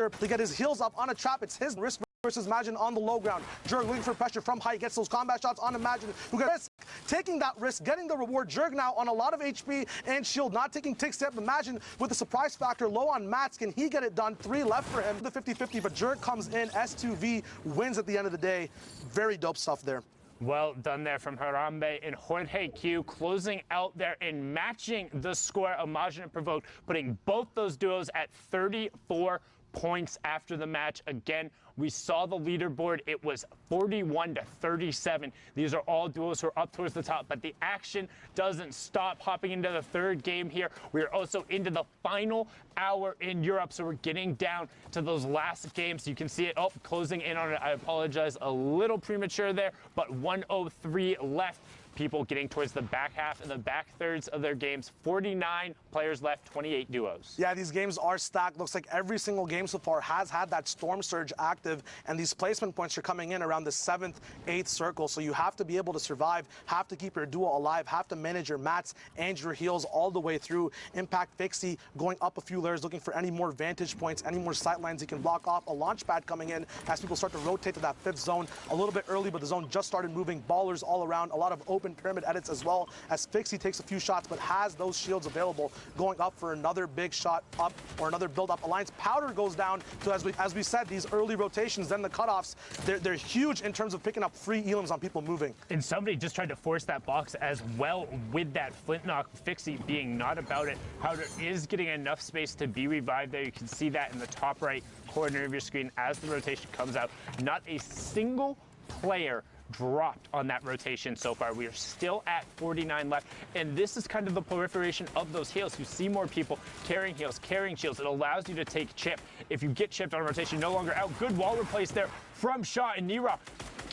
to get his heels up on a trap. It's his risk versus Imagine on the low ground. Jurg looking for pressure from height, gets those combat shots on Imagine, who gets risk, taking that risk, getting the reward. Jurg now on a lot of HP and shield, not taking tick step. Imagine with the surprise factor low on Mats, can he get it done? 3 left for him, the 50-50, but Jurg comes in, S2V wins at the end of the day. Very dope stuff there. Well done there from Harambe and Jorge Q, closing out there and matching the score. Imagine and Provoked, putting both those duos at 34 points after the match. Again, we saw the leaderboard. It was 41-37. These are all duos who are up towards the top, but the action doesn't stop. Hopping into the third game here, we are also into the final hour in Europe, so we're getting down to those last games. You can see it closing in on it. I apologize, a little premature there, but 1:03 left. People getting towards the back half and the back thirds of their games. 49 players left, 28 duos. Yeah, these games are stacked. Looks like every single game so far has had that Storm Surge active, and these placement points are coming in around the 7th, 8th circle. So you have to be able to survive, have to keep your duo alive, have to manage your mats and your heals all the way through. Impact Fixie going up a few layers, looking for any more vantage points, any more sight lines he can block off. A launch pad coming in as people start to rotate to that 5th zone a little bit early, but the zone just started moving. Ballers all around, a lot of open pyramid edits as well, as Fixie takes a few shots but has those shields available, going up for another big shot up or another build up. Alliance Powder goes down. So as we said, these early rotations, then the cutoffs, they're huge in terms of picking up free elims on people moving. And somebody just tried to force that box as well with that flint knock. Fixie being not about it. Powder is getting enough space to be revived there. You can see that in the top right corner of your screen as the rotation comes out. Not a single player dropped on that rotation so far. We are still at 49 left, and this is kind of the proliferation of those heals. You see more people carrying heals, carrying shields. It allows you to take chip. If you get chipped on a rotation, no longer out. Good wall replace there from Shaw, and Nira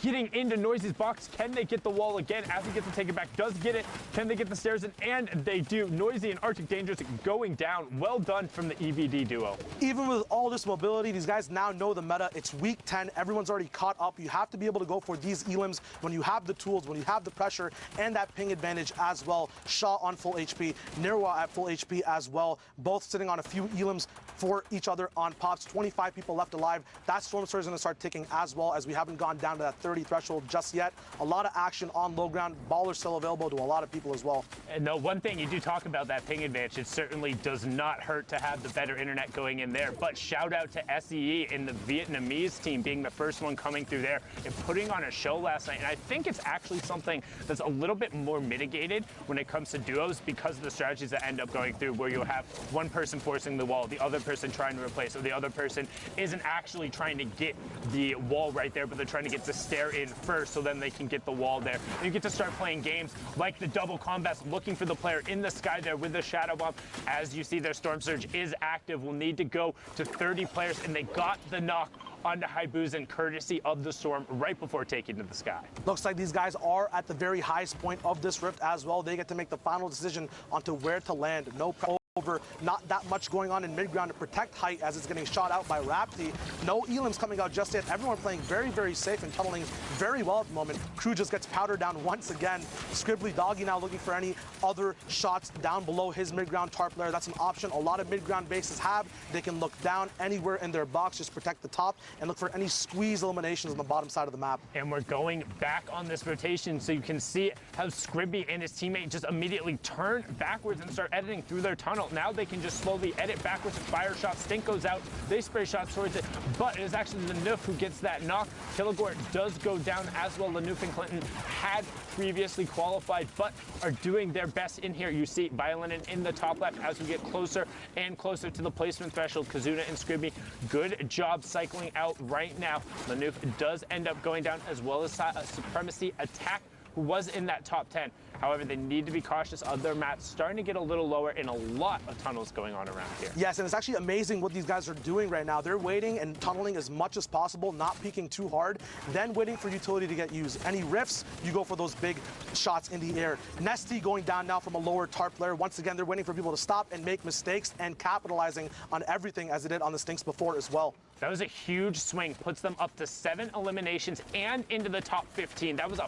getting into Noisy's box. Can they get the wall again as he gets to take it back? Does get it. Can they get the stairs in? And they do. Noisy and Arctic Dangerous going down. Well done from the EVD duo. Even with all this mobility, these guys now know the meta. It's week 10. Everyone's already caught up. You have to be able to go for these elims when you have the tools, when you have the pressure and that ping advantage as well. Shaw on full HP, Nirwa at full HP as well. Both sitting on a few elims for each other on pops. 25 people left alive. That Storm Surge is going to start ticking as well, as we haven't gone down to that 30 threshold just yet. A lot of action on low ground. Ballers still available to a lot of people as well. And the one thing you do talk about, that ping advantage, it certainly does not hurt to have the better internet going in there. But shout out to SEE and the Vietnamese team being the first one coming through there and putting on a show last night. And I think it's actually something that's a little bit more mitigated when it comes to duos because of the strategies that end up going through, where you'll have one person forcing the wall, the other person trying to replace, or the other person isn't actually trying to get the wall right there, but they're trying to get the stair in first, so then they can get the wall there. And you get to start playing games like the double combats, looking for the player in the sky there with the shadow bomb. As you see, their Storm Surge is active. We'll need to go to 30 players, and they got the knock onto Haibuzan courtesy of the storm right before taking to the sky. Looks like these guys are at the very highest point of this rift as well. They get to make the final decision onto where to land. No over, not that much going on in mid-ground to protect height as it's getting shot out by Rapti. No elims coming out just yet. Everyone playing very, very safe and tunneling very well at the moment. Crew just gets powdered down once again. Scribbly Doggy now looking for any other shots down below his mid-ground tarp layer. That's an option a lot of mid-ground bases have. They can look down anywhere in their box, just protect the top and look for any squeeze eliminations on the bottom side of the map. And we're going back on this rotation, so you can see how Scribby and his teammate just immediately turn backwards and start editing through their tunnel. Now they can just slowly edit backwards and fire shots. Stink goes out. They spray shots towards it, but it is actually the Noof who gets that knock. Killigore does go down as well. The Noof and Clinton had previously qualified, but are doing their best in here. You see Violin in the top left as we get closer and closer to the placement threshold. Kazuna and Scribby, good job cycling out right now. The Noof does end up going down, as well as Supremacy Attack, who was in that top 10. However, they need to be cautious of their mats starting to get a little lower and a lot of tunnels going on around here. Yes, and it's actually amazing what these guys are doing right now. They're waiting and tunneling as much as possible, not peeking too hard, then waiting for utility to get used. Any rifts, you go for those big shots in the air. Nesty going down now from a lower tarp layer. Once again, they're waiting for people to stop and make mistakes and capitalizing on everything as they did on the Stinks before as well. That was a huge swing, puts them up to 7 eliminations and into the top 15. That was a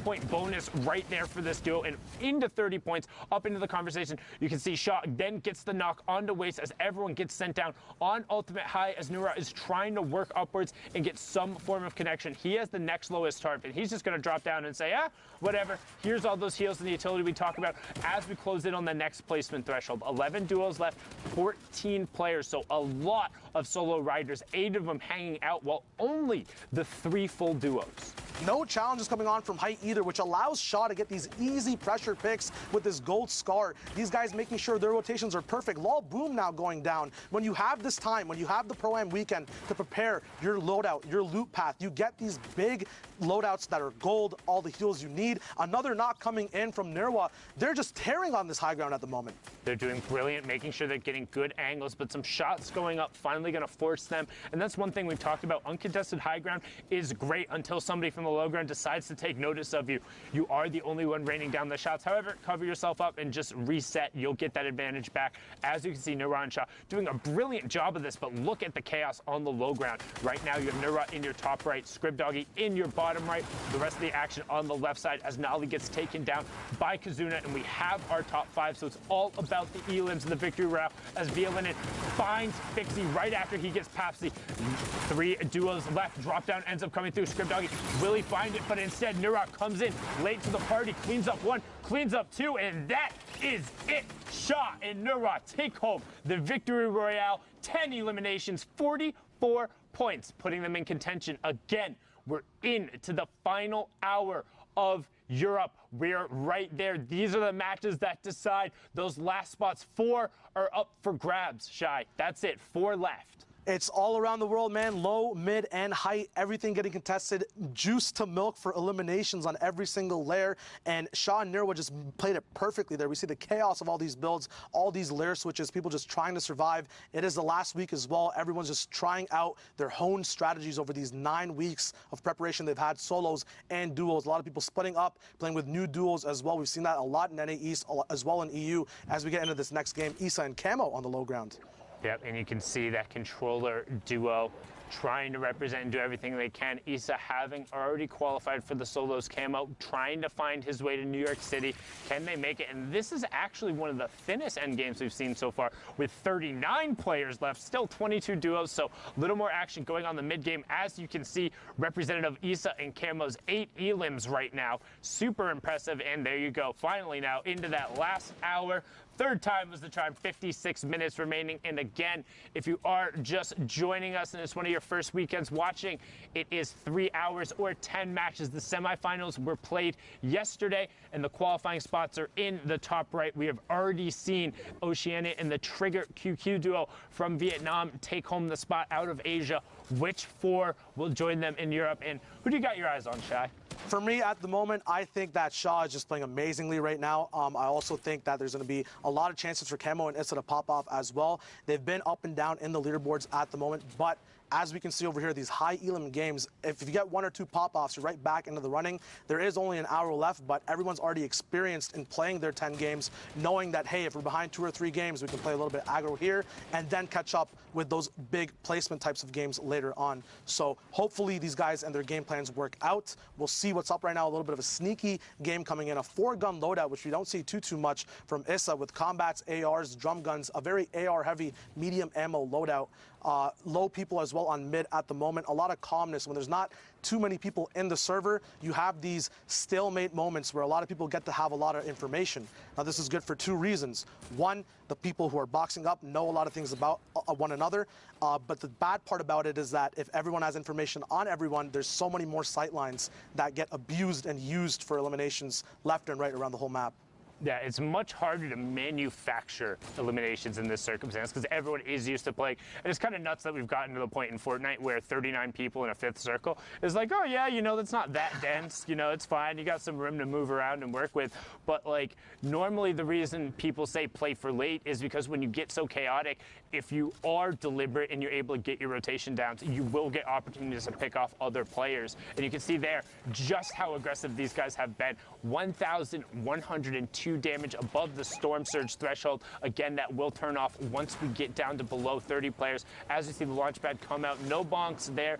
5-point bonus right there for this duo, and into 30 points, up into the conversation. You can see Shaw then gets the knock onto Waste as everyone gets sent down on ultimate high as Nura is trying to work upwards and get some form of connection. He has the next lowest target. He's just going to drop down and say, whatever. Here's all those heals and the utility we talk about as we close in on the next placement threshold. 11 duos left, 14 players, so a lot of solo riders, 8 of them hanging out, while only the 3 full duos. No challenges coming on from height either, which allows Shaw to get these easy pressure picks with this gold scar. These guys making sure their rotations are perfect. Lol Boom now going down. When you have this time, when you have the Pro-Am weekend to prepare your loadout, your loot path, you get these big loadouts that are gold, all the heals you need. Another knock coming in from Nirwa. They're just tearing on this high ground at the moment. They're doing brilliant, making sure they're getting good angles, but some shots going up finally going to force them. And that's one thing we've talked about. Uncontested high ground is great until somebody from the low ground decides to take notice of you. You are the only one raining down the shots. However, cover yourself up and just reset. You'll get that advantage back. As you can see, Nura and Shaw doing a brilliant job of this, but look at the chaos on the low ground. Right now, you have Nura in your top right, Scribdoggy in your bottom right, the rest of the action on the left side as Nolly gets taken down by Kazuna, and we have our top 5, so it's all about the elims and the victory route as Violinin finds Fixie right after he gets Papsy. 3 duos left, drop down ends up coming through. Scribdoggy, will he find it? But instead, Nura comes in late to the party, cleans up 1, cleans up 2, and that is it. Shaw and Nura take home the victory royale, 10 eliminations, 44 points, putting them in contention again. We're into the final hour of Europe. We're right there. These are the matches that decide those last spots. 4 are up for grabs, Shai. That's it. 4 left. It's all around the world, man. Low, mid, and height, everything getting contested. Juice to milk for eliminations on every single layer. And Shaw and Nirwa just played it perfectly there. We see the chaos of all these builds, all these layer switches, people just trying to survive. It is the last week as well. Everyone's just trying out their honed strategies over these 9 weeks of preparation they've had, solos and duos. A lot of people splitting up, playing with new duos as well. We've seen that a lot in NA East, as well in EU, as we get into this next game. Issa and Camo on the low ground. Yep, and you can see that controller duo trying to represent and do everything they can. Issa having already qualified for the solos, Camo trying to find his way to New York City. Can they make it? And this is actually one of the thinnest end games we've seen so far, with 39 players left, still 22 duos, so a little more action going on the mid game. As you can see, representative Issa and Camo's 8 elims right now. Super impressive, and there you go. Finally now into that last hour. 3rd time was the charm, 56 minutes remaining. And again, if you are just joining us and it's one of your first weekends watching, it is 3 hours or 10 matches. The semifinals were played yesterday, and the qualifying spots are in the top right. We have already seen Oceania and the Trigger QQ duo from Vietnam take home the spot out of Asia. Which 4 will join them in Europe? And who do you got your eyes on, Shai? For me, at the moment, I think that Shaw is just playing amazingly right now. I also think that there's going to be a lot of chances for Camo and Issa to pop off as well. They've been up and down in the leaderboards at the moment, but as we can see over here, these high elim games, if you get 1 or 2 pop-offs, you're right back into the running. There is only an hour left, but everyone's already experienced in playing their 10 games, knowing that, hey, if we're behind 2 or 3 games, we can play a little bit aggro here and then catch up with those big placement types of games later on. So hopefully these guys and their game plans work out. We'll see what's up right now. A little bit of a sneaky game coming in, a 4-gun loadout, which we don't see too much from Issa, with combats, ARs, drum guns, a very AR-heavy medium ammo loadout. Low people as well on mid at the moment. A lot of calmness. When there's not too many people in the server, you have these stalemate moments where a lot of people get to have a lot of information. Now, this is good for 2 reasons. 1, the people who are boxing up know a lot of things about one another. But the bad part about it is that if everyone has information on everyone, there's so many more sightlines that get abused and used for eliminations left and right around the whole map. Yeah, it's much harder to manufacture eliminations in this circumstance because everyone is used to playing. And it's kind of nuts that we've gotten to the point in Fortnite where 39 people in a 5th circle is like, oh yeah, you know, that's not that dense. You know, it's fine. You got some room to move around and work with. But like, normally the reason people say play for late is because when you get so chaotic, if you are deliberate and you're able to get your rotation down, you will get opportunities to pick off other players. And you can see there just how aggressive these guys have been. 1,102 damage above the Storm Surge threshold. Again, that will turn off once we get down to below 30 players. As you see the launch pad come out, no bonks there.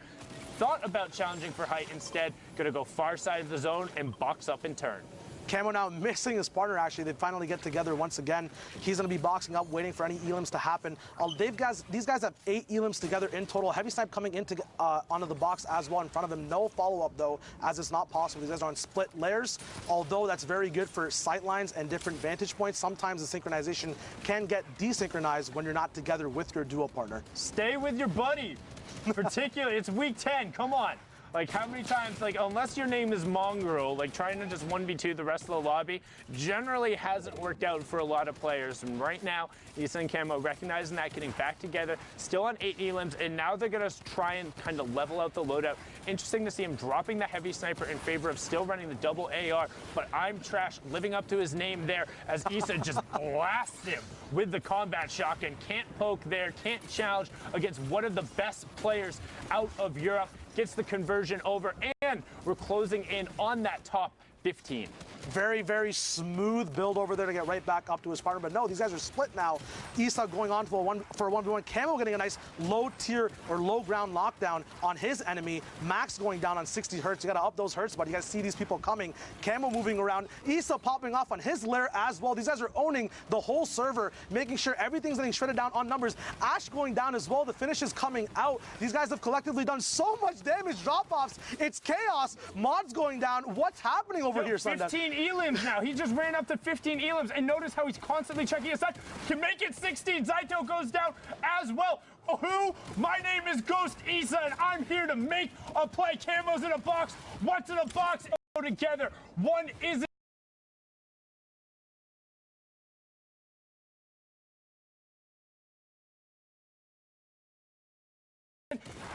thought about challenging for height. Instead, going to go far side of the zone and box up and turn. Camo now missing his partner, actually. They finally get together once again. He's going to be boxing up, waiting for any elims to happen. These guys have 8 elims together in total. Heavy Snipe coming into onto the box as well in front of him. No follow-up, though, as it's not possible. These guys are on split layers, although that's very good for sight lines and different vantage points. Sometimes the synchronization can get desynchronized when you're not together with your duo partner. Stay with your buddy. Particularly, it's week 10. Come on. Like, how many times, like, unless your name is Mongrel, like, trying to just 1v2 the rest of the lobby generally hasn't worked out for a lot of players. And right now, Issa and Camo recognizing that, getting back together, still on 8 elims, and now they're going to try and kind of level out the loadout. Interesting to see him dropping the heavy sniper in favor of still running the double AR, but I'm Trash living up to his name there as Issa just blasts him with the combat shotgun. Can't poke there, can't challenge against one of the best players out of Europe. Gets the conversion over, and we're closing in on that top 15. Very, very smooth build over there to get right back up to his partner. But no, these guys are split now. Issa going on for a 1v1. Camo getting a nice low tier or low ground lockdown on his enemy. Max going down on 60 hertz. You got to up those hertz, but you got to see these people coming. Camo moving around. Issa popping off on his lair as well. These guys are owning the whole server, making sure everything's getting shredded down on numbers. Ash going down as well. The finish is coming out. These guys have collectively done so much damage. Drop-offs. It's chaos. Mods going down. What's happening over here, Sunday? 15 elims now. He just ran up to 15 elims, and notice how he's constantly checking his side. Can make it 16. Zaito goes down as well. Who? My name is Ghost Issa, and I'm here to make a play. Camo's in a box. What's in a box? Go together. One isn't.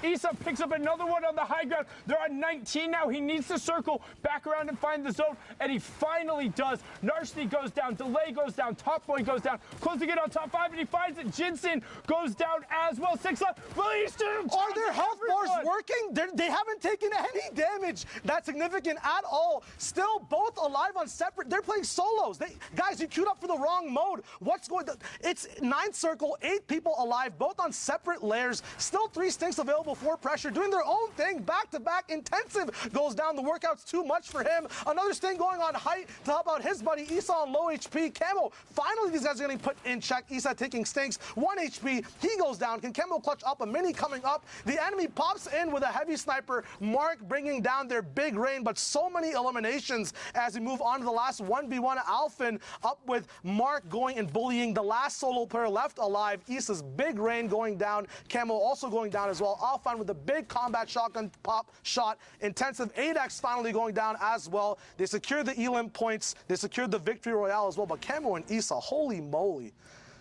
Issa picks up another one on the high ground. They're on 19 now. He needs to circle back around and find the zone, and he finally does. Narshni goes down. Delay goes down. Top Boy goes down. Closing in on top 5, and he finds it. Jinsen goes down as well. 6 left. Are their health bars working? They haven't taken any damage that's significant at all. Still both alive on separate. They're playing solos. Guys, you queued up for the wrong mode. What's going on? It's 9th circle, 8 people alive, both on separate layers. Still 3 stinks available for pressure, doing their own thing. Back-to-back intensive goes down. The workout's too much for him. Another sting going on height to help out his buddy Issa on low HP. Camo, finally these guys are getting put in check. Issa taking stinks. 1 HP. He goes down. Can Camo clutch up? A mini coming up. The enemy pops in with a heavy sniper. Mark bringing down their big rain, but so many eliminations as we move on to the last 1v1. Alphen up with Mark going and bullying the last solo player left alive. Issa's big rain going down. Camo also going down as well. Alphen with a big combat shotgun pop shot. Intensive 8x finally going down as well. They secured the elim points. They secured the victory royale as well. But Camo and Issa, holy moly.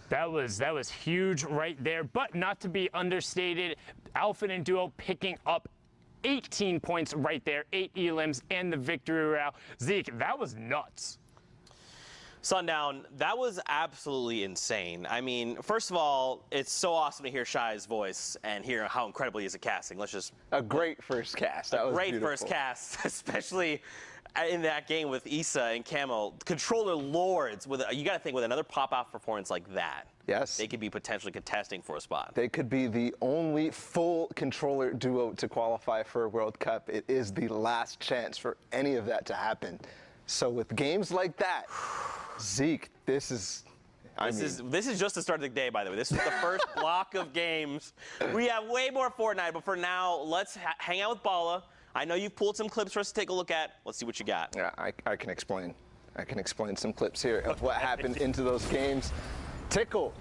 That was huge right there, but not to be understated. Alphen and Duo picking up 18 points right there, 8 elims and the victory royale. Zeke, that was nuts. Sundown, that was absolutely insane. I mean, first of all, it's so awesome to hear Shai's voice and hear how incredible he is at casting. Let's just... A great first cast. That was beautiful. First cast, especially in that game with Issa and Camo. Controller lords, you got to think with another pop-off performance like that. Yes. They could be potentially contesting for a spot. They could be the only full controller duo to qualify for a World Cup. It is the last chance for any of that to happen. So with games like that, Zeke, this is just the start of the day, by the way. This is the first block of games. We have way more Fortnite, but for now, let's hang out with Bala. I know you've pulled some clips for us to take a look at. Let's see what you got. Yeah, I can explain. I can explain some clips here of what happened into those games. Tickle.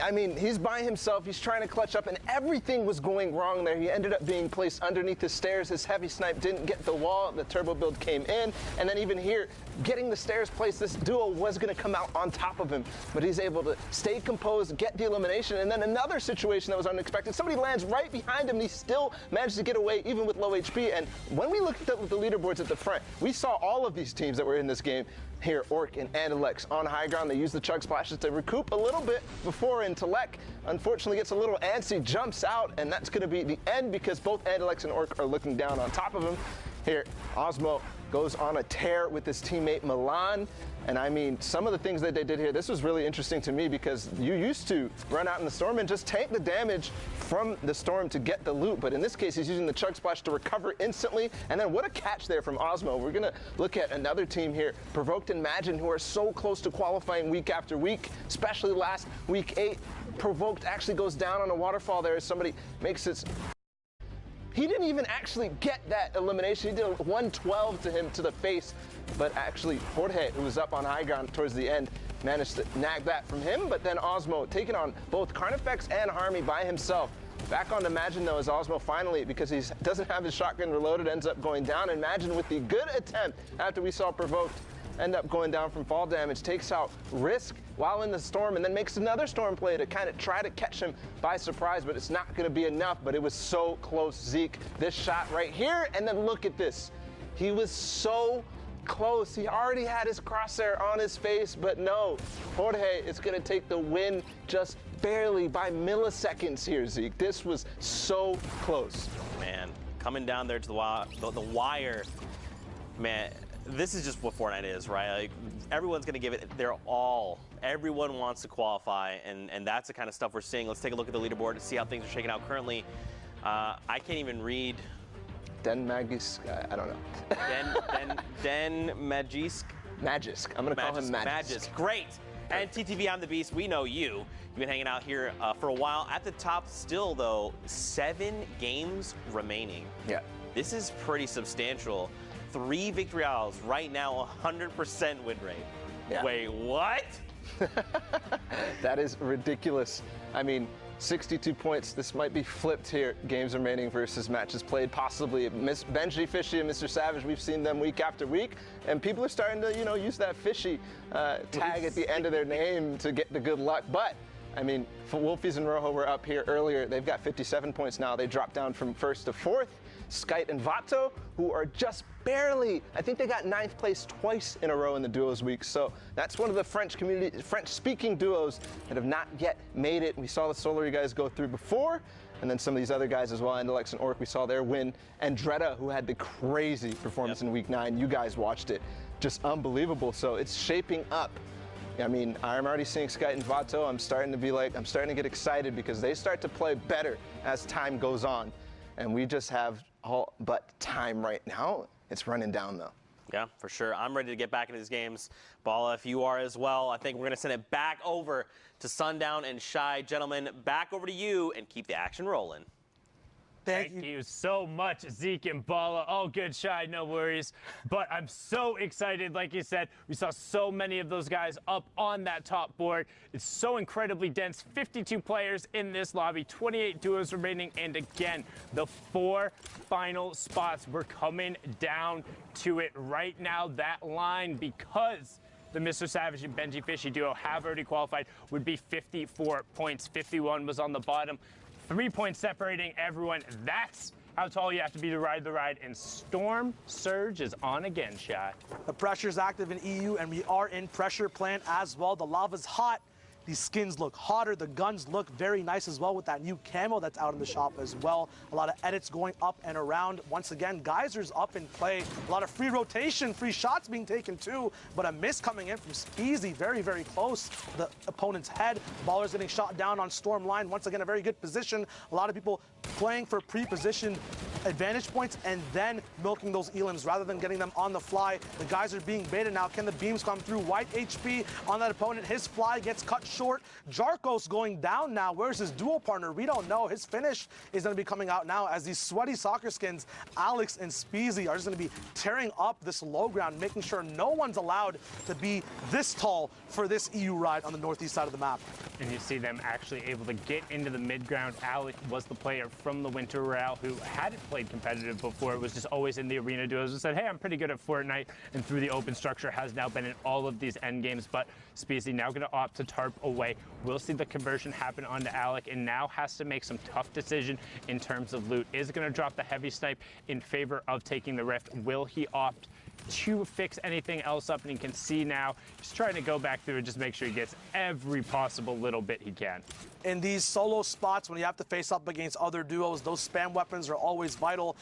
I mean, he's by himself. He's trying to clutch up, and everything was going wrong there. He ended up being placed underneath the stairs. His heavy snipe didn't get the wall. The turbo build came in, and then even here, getting the stairs placed, this duo was going to come out on top of him, but he's able to stay composed, get the elimination, and then another situation that was unexpected. Somebody lands right behind him, and he still managed to get away, even with low HP. And when we looked at the leaderboards at the front, we saw all of these teams that were in this game. Here, Orc and Andalex on high ground. They use the chug splashes to recoup a little bit before Telek unfortunately gets a little antsy, jumps out, and that's going to be the end because both Andalex and Orc are looking down on top of him. Here, Osmo goes on a tear with his teammate Milan. And I mean, some of the things that they did here, this was really interesting to me because you used to run out in the storm and just tank the damage from the storm to get the loot. But in this case, he's using the Chug Splash to recover instantly. And then what a catch there from Osmo. We're going to look at another team here, Provoked and Imagine, who are so close to qualifying week after week, especially last week 8. Provoked actually goes down on a waterfall there as somebody makes it. He didn't even actually get that elimination. He did a 112 to him to the face, but actually Jorge, who was up on high ground towards the end, managed to nag that from him. But then Osmo taking on both Carnifex and Harmy by himself. Back on Imagine though, as Osmo finally, because he doesn't have his shotgun reloaded, ends up going down. Imagine with the good attempt after we saw Provoked end up going down from fall damage, takes out Risk while in the storm, and then makes another storm play to kind of try to catch him by surprise, but it's not going to be enough. But it was so close. Zeke, this shot right here, and then look at this. He was so close. He already had his crosshair on his face, but no. Jorge is going to take the win just barely by milliseconds here, Zeke. This was so close. Man, coming down there to the wire, man. This is just what Fortnite is, right? Like, everyone's going to give it their all. Everyone wants to qualify, and that's the kind of stuff we're seeing. Let's take a look at the leaderboard to see how things are shaking out currently. I can't even read. Den Magisk, I don't know. Den Magisk? Magisk. I'm going to call him Magisk. Magisk, great. And TTV, I'm the Beast. We know you. You've been hanging out here for a while. At the top still, though, 7 games remaining. Yeah. This is pretty substantial. 3 victory hours right now, 100% win rate. Yeah. Wait, what? That is ridiculous. I mean, 62 points. This might be flipped here. Games remaining versus matches played, possibly. Benji, Fishy, and Mr. Savage, we've seen them week after week, and people are starting to, use that Fishy tag at the end of their name to get the good luck. But I mean, Wolfies and Rojo were up here earlier. They've got 57 points now. They dropped down from 1st to 4th. Skite and Vato, who are just barely, I think they got 9th place twice in a row in the duos week. So that's one of the French-speaking duos that have not yet made it. We saw the Solary guys go through before, and then some of these other guys as well. Andalex and Orc, we saw their win. And Dreda, who had the crazy performance in week 9. You guys watched it. Just unbelievable. So it's shaping up. I mean, I'm already seeing Skite and Vato. I'm starting to get excited because they start to play better as time goes on. And we just have all but time right now. It's running down, though. Yeah, for sure. I'm ready to get back into these games. Bala, if you are as well, I think we're going to send it back over to Sundown and Shy. Gentlemen, back over to you and keep the action rolling. Thank you so much, Zeke and Bala. All good, Shy, no worries. But I'm so excited. Like you said, we saw so many of those guys up on that top board. It's so incredibly dense. 52 players in this lobby, 28 duos remaining. And again, the 4 final spots, we're coming down to it right now. That line, because the Mr. Savage and Benji Fishy duo have already qualified, would be 54 points. 51 was on the bottom. 3 points separating everyone. That's how tall you have to be to ride the ride. And Storm Surge is on again, Shy. The pressure's active in EU, and we are in pressure plant as well. The lava's hot. These skins look hotter. The guns look very nice as well with that new camo that's out in the shop as well. A lot of edits going up and around. Once again, Geyser's up in play. A lot of free rotation, free shots being taken too, but a miss coming in from Speezy, very, very close to the opponent's head. Baller's getting shot down on Storm line. Once again, a very good position. A lot of people playing for pre-positioned advantage points and then milking those elims rather than getting them on the fly. The guys are being baited now. Can the beams come through? White HP on that opponent. His fly gets cut short. Jarkos going down now. Where's his duo partner? We don't know. His finish is going to be coming out now as these sweaty soccer skins, Alex and Speezy, are just going to be tearing up this low ground, making sure no one's allowed to be this tall for this EU ride on the northeast side of the map. And you see them actually able to get into the mid ground. Alex was the player from the Winter Royale who hadn't played competitive before. It was just always in the arena duos and said, hey, I'm pretty good at Fortnite, and through the open structure has now been in all of these end games. But Speezy now going to opt to tarp away. We'll see the conversion happen onto Alec, and now has to make some tough decision in terms of loot. Is going to drop the heavy snipe in favor of taking the rift. Will he opt to fix anything else up, and you can see now he's trying to go back through and just make sure he gets every possible little bit he can. In these solo spots, when you have to face up against other duos, those spam weapons are always vital.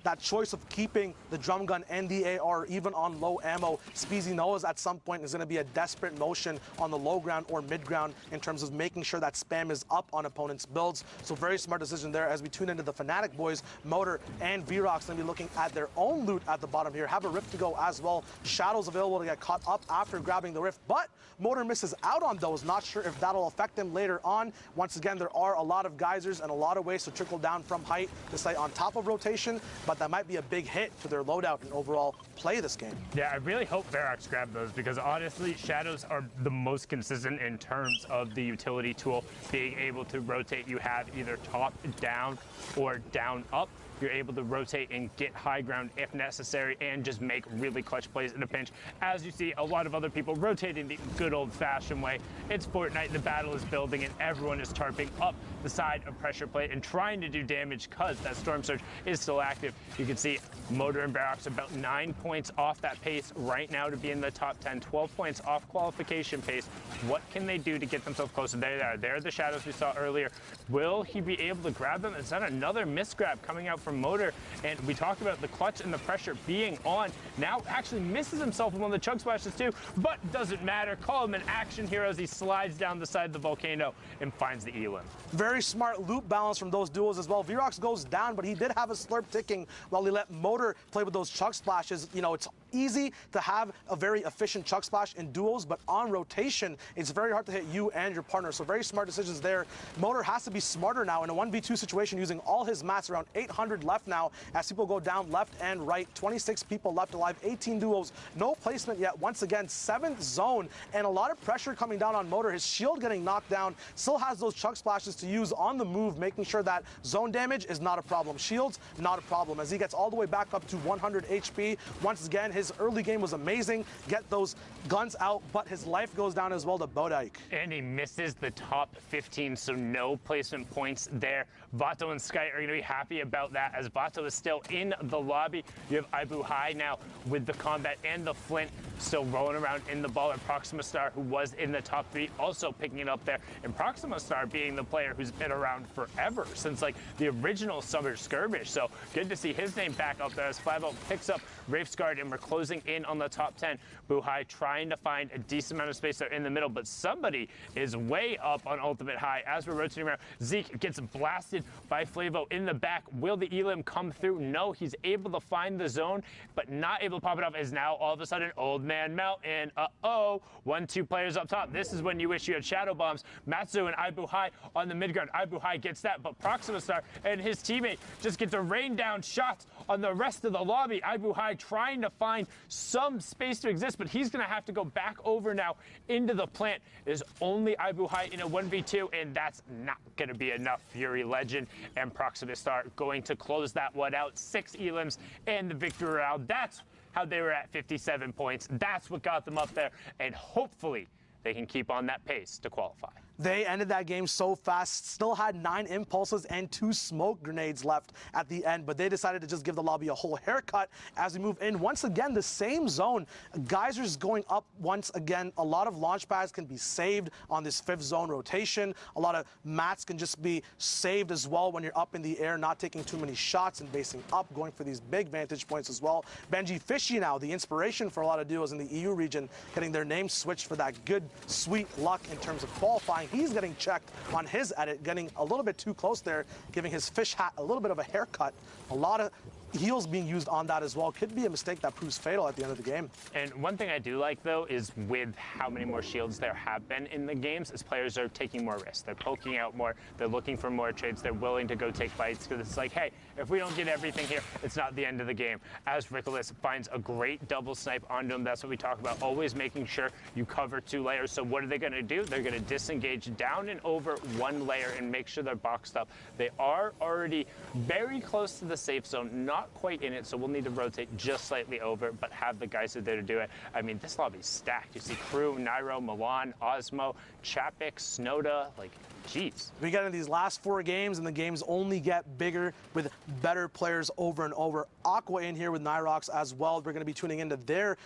That choice of keeping the drum gun and the AR even on low ammo, Speezy knows at some point is going to be a desperate motion on the low ground or mid ground in terms of making sure that spam is up on opponents' builds. So very smart decision there. As we tune into the Fnatic boys, Motor and Vrox going to be looking at their own loot at the bottom here. Have a rift to go as well. Shadows available to get caught up after grabbing the rift, but Motor misses out on those. Not sure if that'll affect him later on. Once again, there are a lot of geysers and a lot of ways to trickle down from height to stay on top of rotation, but that might be a big hit to their loadout and overall play this game. Yeah, I really hope Vrox grabbed those, because honestly, Shadows are the most consistent in terms of the utility tool, being able to rotate. You have either top down or down up. You're able to rotate and get high ground if necessary and just make really clutch plays in a pinch. As you see, a lot of other people rotating the good old-fashioned way. It's Fortnite, the battle is building, and everyone is tarping up the side of pressure plate and trying to do damage because that Storm Surge is still active. You can see Motor and Vrox about 9 points off that pace right now to be in the top 10, 12 points off qualification pace. What can they do to get themselves closer? There they are. There are the Shadows we saw earlier. Will he be able to grab them? Is that another misgrab coming out from Motor? And we talked about the clutch and the pressure being on. Now actually misses himself with one of the chug splashes too, but doesn't matter. Call him an action hero as he slides down the side of the volcano and finds the Elim. Very smart loop balance from those duos as well. Vrox goes down, but he did have a slurp ticking while he let Motor play with those chug splashes. You know, it's easy to have a very efficient chug splash in duos, but on rotation, it's very hard to hit you and your partner. So very smart decisions there. Motor has to be smarter now in a 1v2 situation, using all his mats, around 800 left now as people go down left and right. 26 people left alive, 18 duos, no placement yet. Once again, 7th zone, and a lot of pressure coming down on Motor. His shield getting knocked down, still has those chug splashes to use on the move, making sure that zone damage is not a problem. Shields, not a problem, as he gets all the way back up to 100 HP. Once again, his early game was amazing. Get those guns out, but his life goes down as well to Bodaik. And he misses the top 15, so no placement points there. Vato and Sky are going to be happy about that, as Vato is still in the lobby. You have Ibu High now with the combat and the flint still rolling around in the ball, and Proxima Star, who was in the top 3, also picking it up there. And Proxima Star being the player who's been around forever, since like the original Summer Skirmish. So good to see his name back up there as Flabo picks up Wraith's Guard, and we're closing in on the top 10. Buhai trying to find a decent amount of space there in the middle, but somebody is way up on Ultimate High. As we're rotating around, Zeke gets blasted by Flavo in the back. Will the Elim come through? No, he's able to find the zone, but not able to pop it up, as now all of a sudden Old Man Mountain, 1-2 players up top. This is when you wish you had Shadow Bombs. Matsu and Ibu High on the mid ground. Ibu High gets that, but Proxima Star and his teammate just get to rain down shots on the rest of the lobby. Ibu High trying to find some space to exist, but he's going to have to go back over now into the plant. There's only Ibu High in a 1v2, and that's not going to be enough. Fury Legend and Proxima Star going to close that one out. 6 Elims and the victory round. That's how they were at 57 points. That's what got them up there, and hopefully they can keep on that pace to qualify. They ended that game so fast, still had 9 impulses and 2 smoke grenades left at the end, but they decided to just give the lobby a whole haircut as we move in. Once again, the same zone. Geysers going up once again. A lot of launch pads can be saved on this 5th zone rotation. A lot of mats can just be saved as well when you're up in the air, not taking too many shots and basing up, going for these big vantage points as well. Benji Fishy now, the inspiration for a lot of duos in the EU region, getting their name switched for that good, sweet luck in terms of qualifying. He's getting checked on his edit, getting a little bit too close there, giving his fish hat a little bit of a haircut. A lot of heals being used on that as well. Could be a mistake that proves fatal at the end of the game. And one thing I do like, though, is with how many more shields there have been in the games, is players are taking more risks. They're poking out more. They're looking for more trades. They're willing to go take fights, because it's like, hey, if we don't get everything here, it's not the end of the game. As Rickolas finds a great double snipe onto him, that's what we talk about, always making sure you cover 2 layers. So what are they going to do? They're going to disengage down and over 1 layer and make sure they're boxed up. They are already very close to the safe zone, not not quite in it, so we'll need to rotate just slightly over, but have the guys who are there to do it. I mean, this lobby's stacked. You see Crew, Nairo, Milan, Osmo, Chapik, Snowda, like, jeez. We get into these last 4 games, and the games only get bigger with better players over and over. Aqua in here with Nyrox as well. We're going to be tuning into their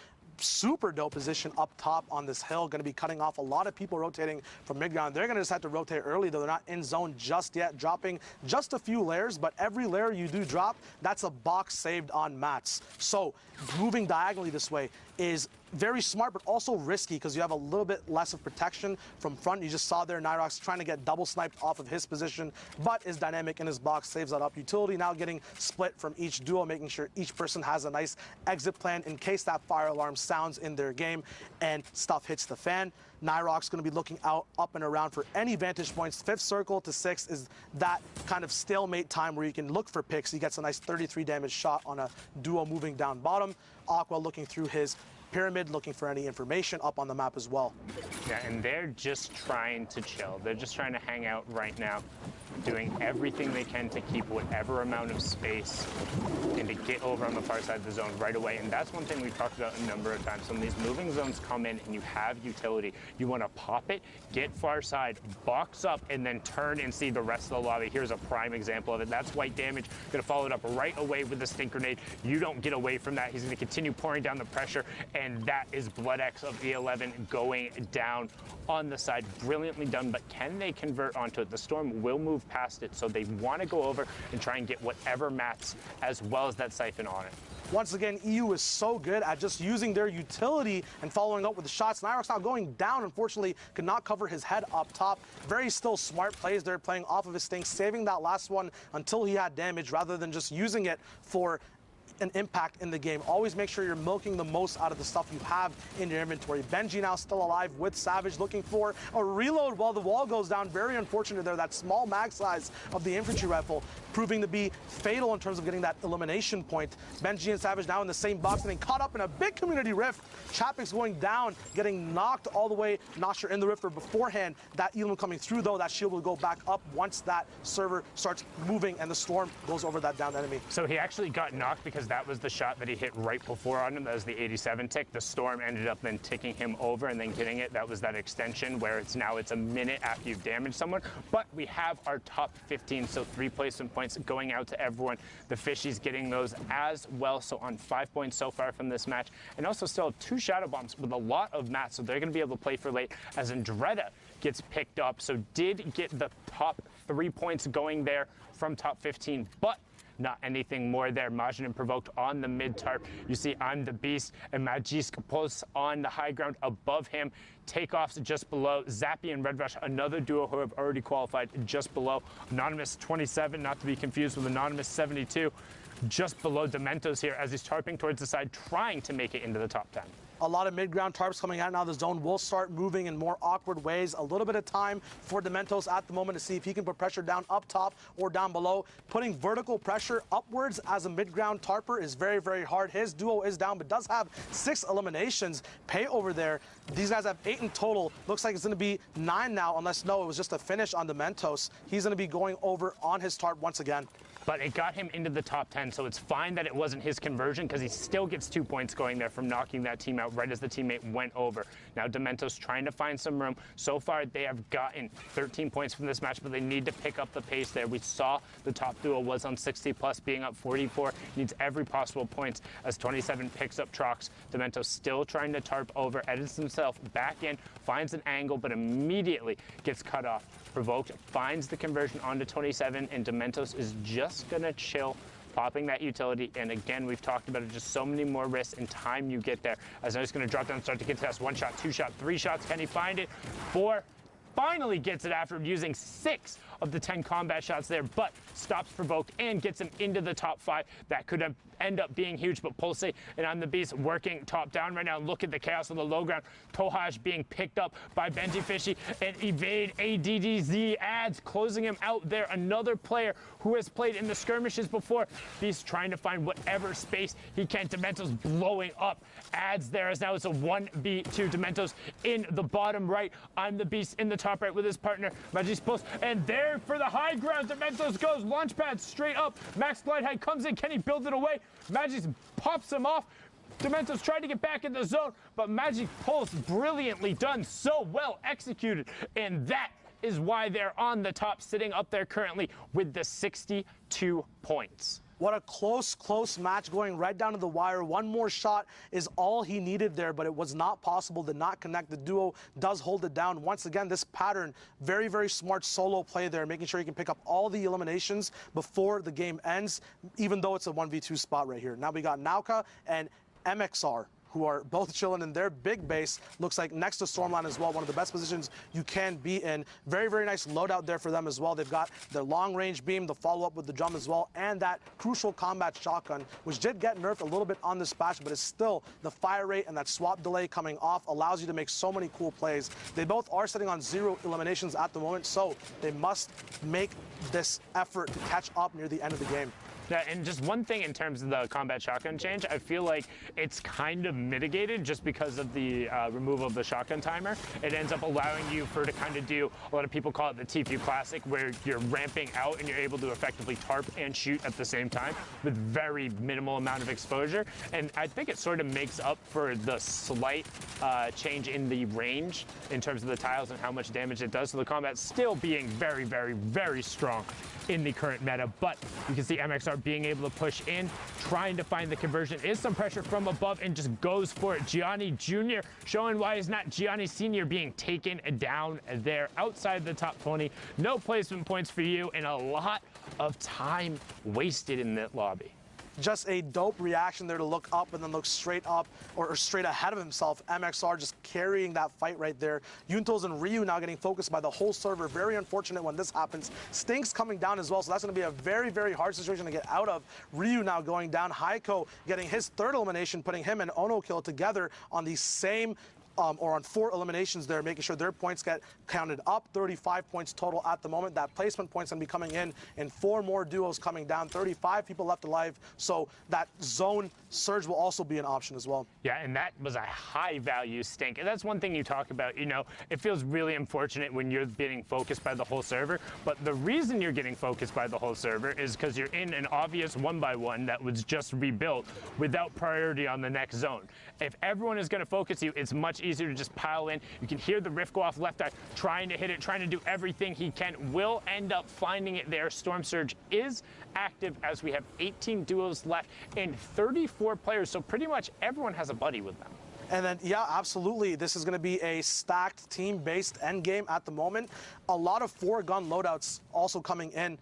super dope position up top on this hill. Going to be cutting off a lot of people rotating from mid-ground. They're going to just have to rotate early, though. They're not in zone just yet, dropping just a few layers, but every layer you do drop, that's a box saved on mats. So moving diagonally this way is very smart, but also risky because you have a little bit less of protection from front. You just saw there Nyrox trying to get double sniped off of his position, but is dynamic in his box, saves that up. Utility now getting split from each duo, making sure each person has a nice exit plan in case that fire alarm sounds in their game and stuff hits the fan. Nyrox going to be looking out, up and around for any vantage points. 5th circle to 6th is that kind of stalemate time where you can look for picks. He gets a nice 33 damage shot on a duo moving down bottom. Aqua looking through his pyramid, looking for any information up on the map as well. Yeah, and they're just trying to chill. They're just trying to hang out right now, doing everything they can to keep whatever amount of space and to get over on the far side of the zone right away. And that's one thing we've talked about a number of times. When these moving zones come in and you have utility, you want to pop it, get far side, box up, and then turn and see the rest of the lobby. Here's a prime example of it. That's white damage. Going to follow it up right away with the stink grenade. You don't get away from that. He's going to continue pouring down the pressure, and that is Blood X of E11 going down on the side. Brilliantly done, but can they convert onto it? The Storm will move past it, so they want to go over and try and get whatever mats as well as that siphon on it. Once again, EU is so good at just using their utility and following up with the shots. Nyrox now going down, unfortunately, could not cover his head up top. Very still smart plays there, playing off of his thing, saving that last one until he had damage rather than just using it for an impact in the game. Always make sure you're milking the most out of the stuff you have in your inventory. Benji now still alive with Savage, looking for a reload while the wall goes down. Very unfortunate there. That small mag size of the infantry rifle proving to be fatal in terms of getting that elimination point. Benji and Savage now in the same box, getting caught up in a big community rift. Chapik's going down, getting knocked all the way. Not sure in the rift or beforehand. That Elam coming through, though, that shield will go back up once that server starts moving and the Storm goes over that down enemy. So he actually got knocked because that was the shot that he hit right before on him. That was the 87 tick. The Storm ended up then ticking him over and then getting it. That was that extension where it's a minute after you've damaged someone. But we have our top 15, so 3 placement points going out to everyone. The Fishies getting those as well, so on 5 points so far from this match. And also still have 2 Shadow Bombs with a lot of mats, so they're going to be able to play for late as Andretta gets picked up. So did get the top 3 points going there from top 15, but not anything more there. Majin provoked on the mid tarp. You see I'm the Beast and Magisk Pulse on the high ground above him. Takeoffs just below. Zappy and Red Rush, another duo who have already qualified, just below. Anonymous 27, not to be confused with Anonymous 72. Just below Dementos here as he's tarping towards the side, trying to make it into the top 10. A lot of mid-ground tarps coming out now. The zone will start moving in more awkward ways. A little bit of time for Dementos at the moment to see if he can put pressure down up top or down below. Putting vertical pressure upwards as a mid-ground tarper is very, very hard. His duo is down, but does have 6 eliminations. Pay over there. These guys have 8 in total. Looks like it's going to be 9 now, unless, no, it was just a finish on Dementos. He's going to be going over on his tarp once again. But it got him into the top 10, so it's fine that it wasn't his conversion because he still gets 2 points going there from knocking that team out right as the teammate went over. Now Dementos trying to find some room. So far they have gotten 13 points from this match, but they need to pick up the pace there. We saw the top duo was on 60 plus, being up 44. Needs every possible points as 27 picks up Trox. Dementos still trying to tarp over, edits himself back in, finds an angle, but immediately gets cut off. Provoked, finds the conversion onto 27, and Dementos is just gonna chill, popping that utility. And again, we've talked about it, just so many more risks and time you get there. As now he's gonna drop down and start to contest. 1 shot, 2 shot, 3 shots. Can he find it? 4. Finally gets it after using 6 of the 10 combat shots there, but stops Provoked and gets him into the top 5. That could have end up being huge, but Pulse and I'm the Beast working top down right now. Look at the chaos on the low ground. Tohaj being picked up by Benji Fishy and Evade ADDZ adds, closing him out there. Another player who has played in the skirmishes before. Beast trying to find whatever space he can. Dementos blowing up adds there as now it's a 1v2. Dementos in the bottom right. I'm the Beast in the top right with his partner, Magi's Pulse, and there there for the high ground. Dementos goes, launch pad straight up. Max Glide Height comes in. Can he build it away? Magic pops him off. Dementos tried to get back in the zone, but Magic pulls brilliantly done, so well executed. And that is why they're on the top, sitting up there currently with the 62 points. What a close match going right down to the wire. One more shot is all he needed there, but it was not possible, did not connect. The duo does hold it down. Once again, this pattern, very smart solo play there, making sure he can pick up all the eliminations before the game ends, even though it's a 1v2 spot right here. Now we got Nauka and MXR, who are both chilling in their big base. Looks like next to Stormline as well, one of the best positions you can be in. Very nice loadout there for them as well. They've got their long-range beam, the follow-up with the drum as well, and that crucial combat shotgun, which did get nerfed a little bit on this patch, but it's still the fire rate and that swap delay coming off allows you to make so many cool plays. They both are sitting on 0 eliminations at the moment, so they must make this effort to catch up near the end of the game. Yeah, and just one thing in terms of the combat shotgun change, I feel like it's kind of mitigated just because of the removal of the shotgun timer. It ends up allowing you to kind of do, a lot of people call it the TPU Classic, where you're ramping out and you're able to effectively tarp and shoot at the same time with very minimal amount of exposure. And I think it sort of makes up for the slight change in the range in terms of the tiles and how much damage it does. So the combat still being very strong in the current meta, but you can see MXR being able to push in, trying to find the conversion. Is some pressure from above and just goes for it. Gianni Jr. showing why he's not Gianni Sr. being taken down there outside the top 20. No placement points for you and a lot of time wasted in that lobby. Just a dope reaction there to look up and then look straight up or straight ahead of himself. MXR just carrying that fight right there. Yuntos and Ryu now getting focused by the whole server. Very unfortunate when this happens. Stinks coming down as well, so that's going to be a very hard situation to get out of. Ryu now going down. Haiko getting his 3rd elimination, putting him and Ono Kill together on the same or on 4 eliminations there, making sure their points get counted up. 35 points total at the moment. That placement point's going to be coming in 4 more duos coming down. 35 people left alive, so that zone surge will also be an option as well. Yeah, and that was a high-value stink. And that's one thing you talk about, you know, it feels really unfortunate when you're getting focused by the whole server, but the reason you're getting focused by the whole server is because you're in an obvious 1x1 that was just rebuilt without priority on the next zone. If everyone is going to focus you, it's much easier to just pile in. You can hear the Rift go off left eye, trying to hit it, trying to do everything he can. Will end up finding it there. Storm Surge is active as we have 18 duos left and 34 players, so pretty much everyone has a buddy with them. And then, yeah, absolutely. This is going to be a stacked team-based endgame at the moment. A lot of 4-gun loadouts also coming in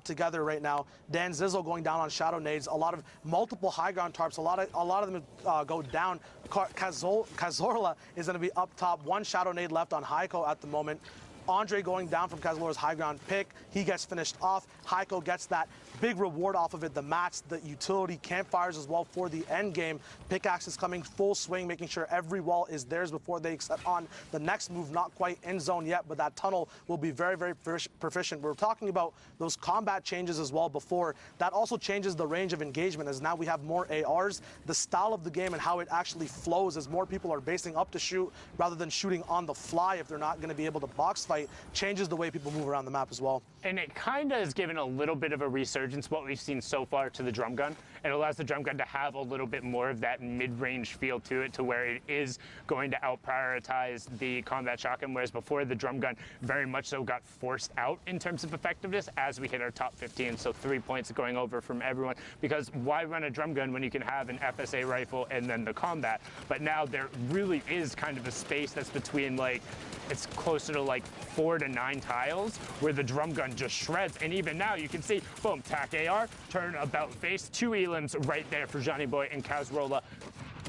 together right now. Dan Zizzle going down on Shadow Nades. A lot of multiple high ground tarps. A lot of them go down. Cazorla is going to be up top. 1 Shadow Nade left on Haiko at the moment. Andre going down from Cazorla's high ground pick. He gets finished off. Haiko gets that big reward off of it, the mats, the utility campfires as well for the end game. Pickaxe is coming full swing, making sure every wall is theirs before they set on the next move. Not quite in zone yet, but that tunnel will be very proficient. We're talking about those combat changes as well before. That also changes the range of engagement, as now we have more ARs. The style of the game and how it actually flows as more people are basing up to shoot rather than shooting on the fly if they're not going to be able to box fight, changes the way people move around the map as well. And it kind of has given a little bit of a resurgence, what we've seen so far, to the drum gun. It allows the drum gun to have a little bit more of that mid-range feel to it, to where it is going to out-prioritize the combat shotgun, whereas before the drum gun very much so got forced out in terms of effectiveness as we hit our top 15. So 3 points going over from everyone, because why run a drum gun when you can have an FSA rifle and then the combat? But now there really is kind of a space that's between, like, it's closer to like 4 to 9 tiles where the drum gun just shreds. And even now you can see, boom, tack AR, turn about face, 2 elims right there for Johnny Boy and Cazorla.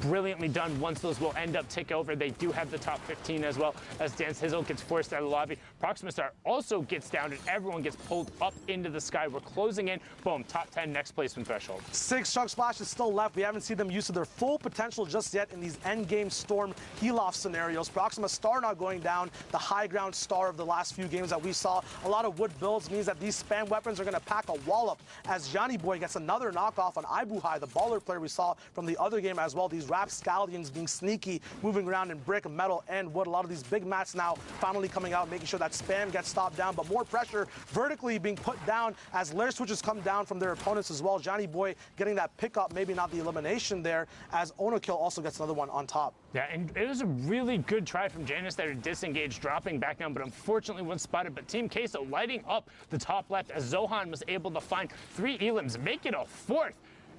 Brilliantly done. Once those will end up tick over, they do have the top 15 as well, as Dan Hizzle gets forced out of the lobby. Proximustar also gets down and everyone gets pulled up into the sky. We're closing in. Boom, top 10 next placement threshold. 6 Chug Splashes still left. We haven't seen them use to their full potential just yet in these endgame Storm heal-off scenarios. Proximustar not going down, the high ground star of the last few games that we saw. A lot of wood builds means that these spam weapons are going to pack a wallop, as Johnny Boy gets another knockoff on Ibuhai, the baller player we saw from the other game as well. These Rapscallions being sneaky, moving around in brick, metal, and wood. A lot of these big mats now finally coming out, making sure that spam gets stopped down, but more pressure vertically being put down as layer switches come down from their opponents as well. Johnny Boy getting that pickup, maybe not the elimination there, as Onokill also gets another one on top. Yeah, and it was a really good try from Janus there to disengage, dropping back down, but unfortunately wasn't spotted. But Team Queso lighting up the top left as Zohan was able to find 3 elims, make it a 4th,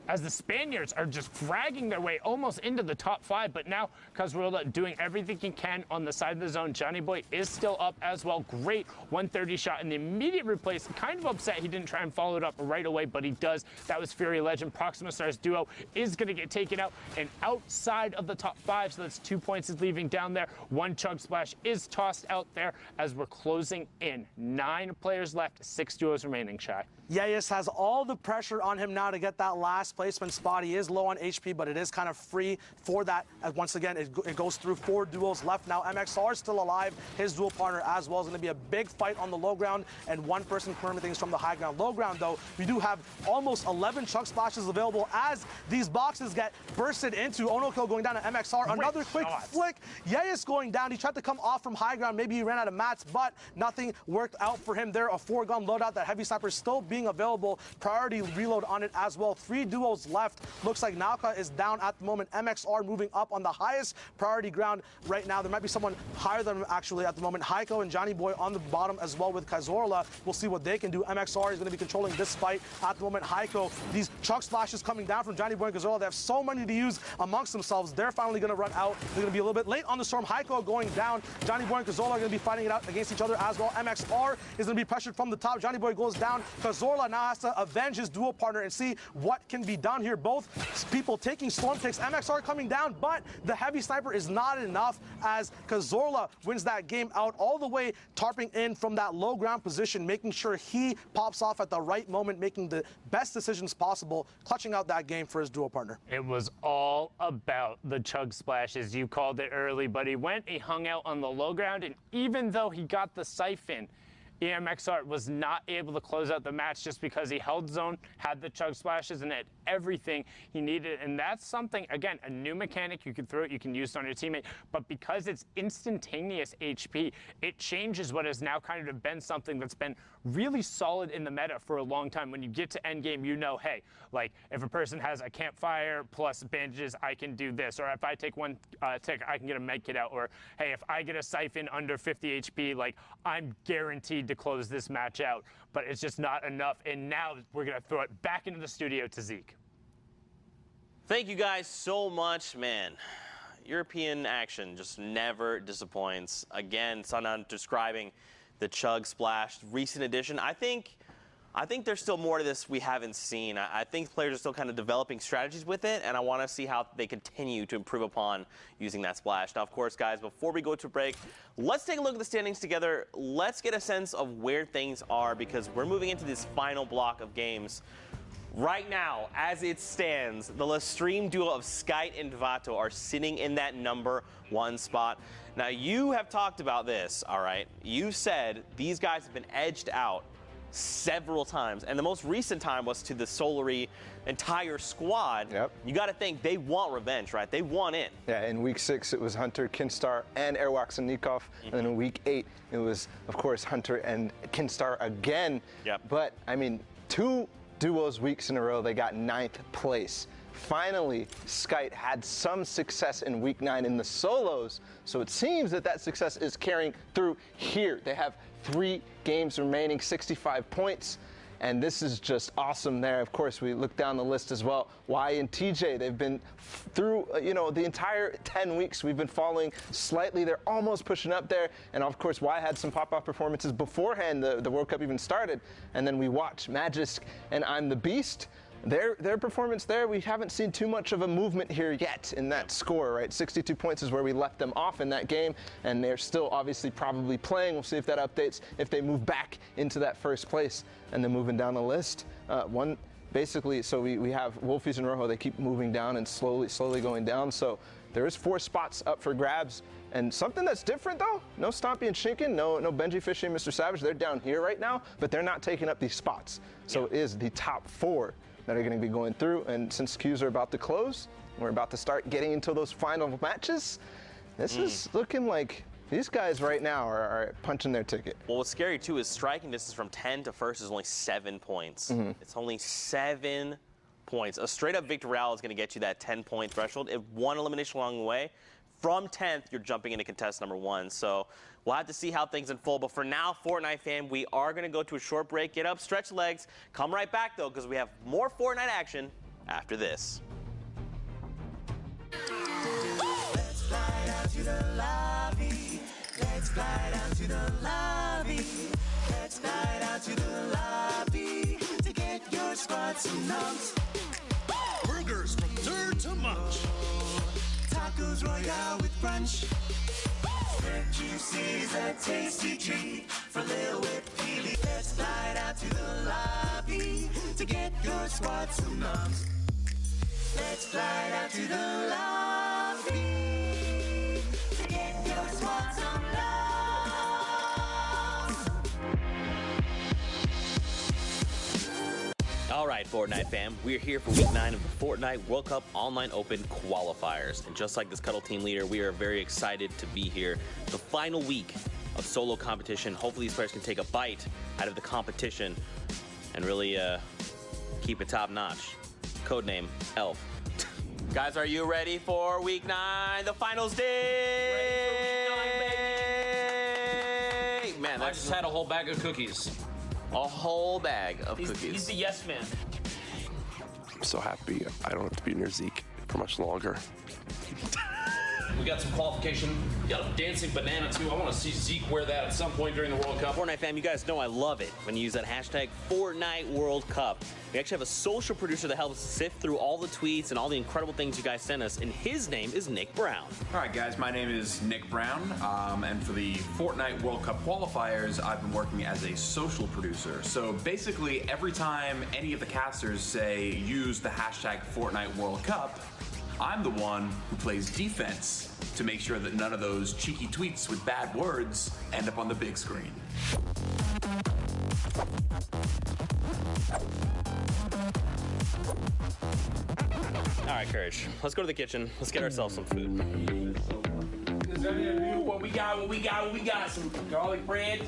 as the Spaniards are just fragging their way almost into the top 5. But now Cazorla doing everything he can on the side of the zone. Johnny Boy is still up as well. Great 130 shot in the immediate replace. Kind of upset he didn't try and follow it up right away, but he does. That was Fury Legend. Proxima Stars duo is going to get taken out and outside of the top 5, so that's 2 points is leaving down there. 1 Chug Splash is tossed out there as we're closing in. 9 players left, 6 duos remaining, Shy. Yayas has all the pressure on him now to get that last placement spot. He is low on HP, but it is kind of free for that. Once again, it goes through 4 duos left now. MXR still alive. His dual partner as well is going to be a big fight on the low ground, and 1 person confirming things from the high ground. Low ground, though, we do have almost 11 Chug Splashes available as these boxes get bursted into. Onokill going down to MXR. Another quick flick. Yayas going down. He tried to come off from high ground. Maybe he ran out of mats, but nothing worked out for him there. A 4-gun loadout. That heavy sniper still being available. Priority reload on it as well. 3 duos left. Looks like Nauka is down at the moment. MXR moving up on the highest priority ground right now. There might be someone higher than him actually at the moment. Heiko and Johnny Boy on the bottom as well with Cazorla. We'll see what they can do. MXR is going to be controlling this fight at the moment. Heiko, these Chug Splashes coming down from Johnny Boy and Cazorla. They have so many to use amongst themselves. They're finally going to run out. They're going to be a little bit late on the storm. Heiko going down. Johnny Boy and Cazorla are going to be fighting it out against each other as well. MXR is going to be pressured from the top. Johnny Boy goes down. Cazorla now has to avenge his dual partner and see what can be done here. Both people taking storm kicks. MXR coming down, but the heavy sniper is not enough as Cazorla wins that game out all the way, tarping in from that low ground position, making sure he pops off at the right moment, making the best decisions possible, clutching out that game for his dual partner. It was all about the Chug Splashes. You called it early, but he went, he hung out on the low ground, and even though he got the siphon, EMXR was not able to close out the match just because he held zone, had the Chug Splashes, and had everything he needed. And that's something, again, a new mechanic. You can throw it, you can use it on your teammate, but because it's instantaneous HP, it changes what has now kind of been something that's been really solid in the meta for a long time. When you get to endgame, you know, hey, like if a person has a campfire plus bandages, I can do this. Or if I take 1 tick, I can get a med kit out. Or hey, if I get a siphon under 50 HP, like I'm guaranteed to close this match out. But it's just not enough. And now we're going to throw it back into the studio to Zeke. Thank you guys so much, man. European action just never disappoints. Again, Sanan describing the Chug Splash recent edition. I think there's still more to this we haven't seen. I think players are still kind of developing strategies with it, and I want to see how they continue to improve upon using that splash. Now, of course, guys, before we go to break, let's take a look at the standings together. Let's get a sense of where things are because we're moving into this final block of games. Right now, as it stands, the Lestream duo of Skyt and Vato are sitting in that #1 spot. Now, you have talked about this, all right? You said these guys have been edged out several times, and the most recent time was to the Solary entire squad. Yep. You got to think they want revenge, right? They want in. Yeah, in week 6, it was Hunter, Kinstar, and Erwaxanikov. And then in week 8, it was, of course, Hunter and Kinstar again. Yep. But, I mean, 2 duos weeks in a row, they got 9th place. Finally, Skyt had some success in week 9 in the solos, so it seems that that success is carrying through here. They have 3 games remaining, 65 points, and this is just awesome there. Of course, we look down the list as well. Y and TJ, they've been through, the entire 10 weeks we've been following slightly. They're almost pushing up there, and of course, Y had some pop-off performances beforehand the World Cup even started, and then we watch Magisk and I'm the Beast. Their performance there, we haven't seen too much of a movement here yet in that score, right? 62 points is where we left them off in that game, and they're still obviously probably playing. We'll see if that updates, if they move back into that first place. And then moving down the list, basically, so we have Wolfies and Rojo, they keep moving down and slowly going down. So there is 4 spots up for grabs. And something that's different, though, no Stompy and Shinken, no Benji Fishy and Mr. Savage. They're down here right now, but they're not taking up these spots. So it is the top 4 that are going to be going through. And since queues are about to close, we're about to start getting into those final matches. This is looking like these guys right now are punching their ticket. Well, what's scary, too, is striking distance from 10 to first is only 7 points. It's only 7 points. A straight-up victory royale is going to get you that 10-point threshold. If one elimination along the way, from 10th, you're jumping into contest number 1. So we'll have to see how things unfold. But for now, Fortnite fam, we are going to go to a short break. Get up, stretch legs. Come right back, though, because we have more Fortnite action after this. Let's fly down to the lobby. Let's fly down to the lobby. Let's fly down to the lobby to get your squad some nums. Burgers from dirt to munch. Tacos Royale with brunch. Red juices, a tasty treat for Lil Whip Peely. Let's fly down to the lobby to get your squad some nums. Let's fly down to the lobby to get your squad some love. All right, Fortnite fam, we're here for week 9 of the Fortnite World Cup Online Open qualifiers. And just like this Cuddle team leader, we are very excited to be here. The final week of solo competition. Hopefully these players can take a bite out of the competition and really keep it top notch. Codename Elf. Guys, are you ready for week 9, the finals day? Man, I just had a whole bag of cookies. a whole bag of cookies. He's the yes man. I'm so happy I don't have to be near Zeke for much longer. We got some qualification. We got a dancing banana, too. I want to see Zeke wear that at some point during the World Cup. Fortnite fam, you guys know I love it when you use that hashtag Fortnite World Cup. We actually have a social producer that helps sift through all the tweets and all the incredible things you guys send us, and his name is Nick Brown. All right, guys, my name is Nick Brown, and for the Fortnite World Cup qualifiers, I've been working as a social producer. So basically, every time any of the casters say use the hashtag Fortnite World Cup, I'm the one who plays defense to make sure that none of those cheeky tweets with bad words end up on the big screen. All right, Courage, let's go to the kitchen. Let's get ourselves some food. What we got? Some garlic bread.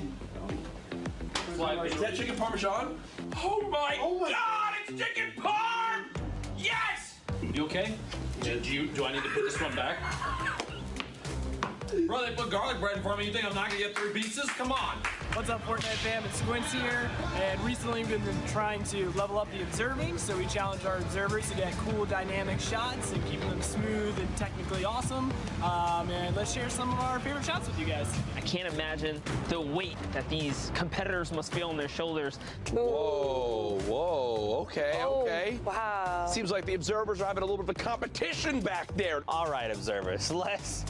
Is that chicken parmesan? Oh my God, it's chicken parm! Yes! You okay? Do I need to put this one back? Bro, they put garlic bread in front of me. You think I'm not gonna get 3 pieces? Come on. What's up, Fortnite fam? It's Squints here, and recently we've been trying to level up the observing, so we challenge our observers to get cool dynamic shots and keep them smooth and technically awesome. And let's share some of our favorite shots with you guys. I can't imagine the weight that these competitors must feel on their shoulders. Whoa, okay. Wow. Seems like the observers are having a little bit of a competition back there. All right, observers, let's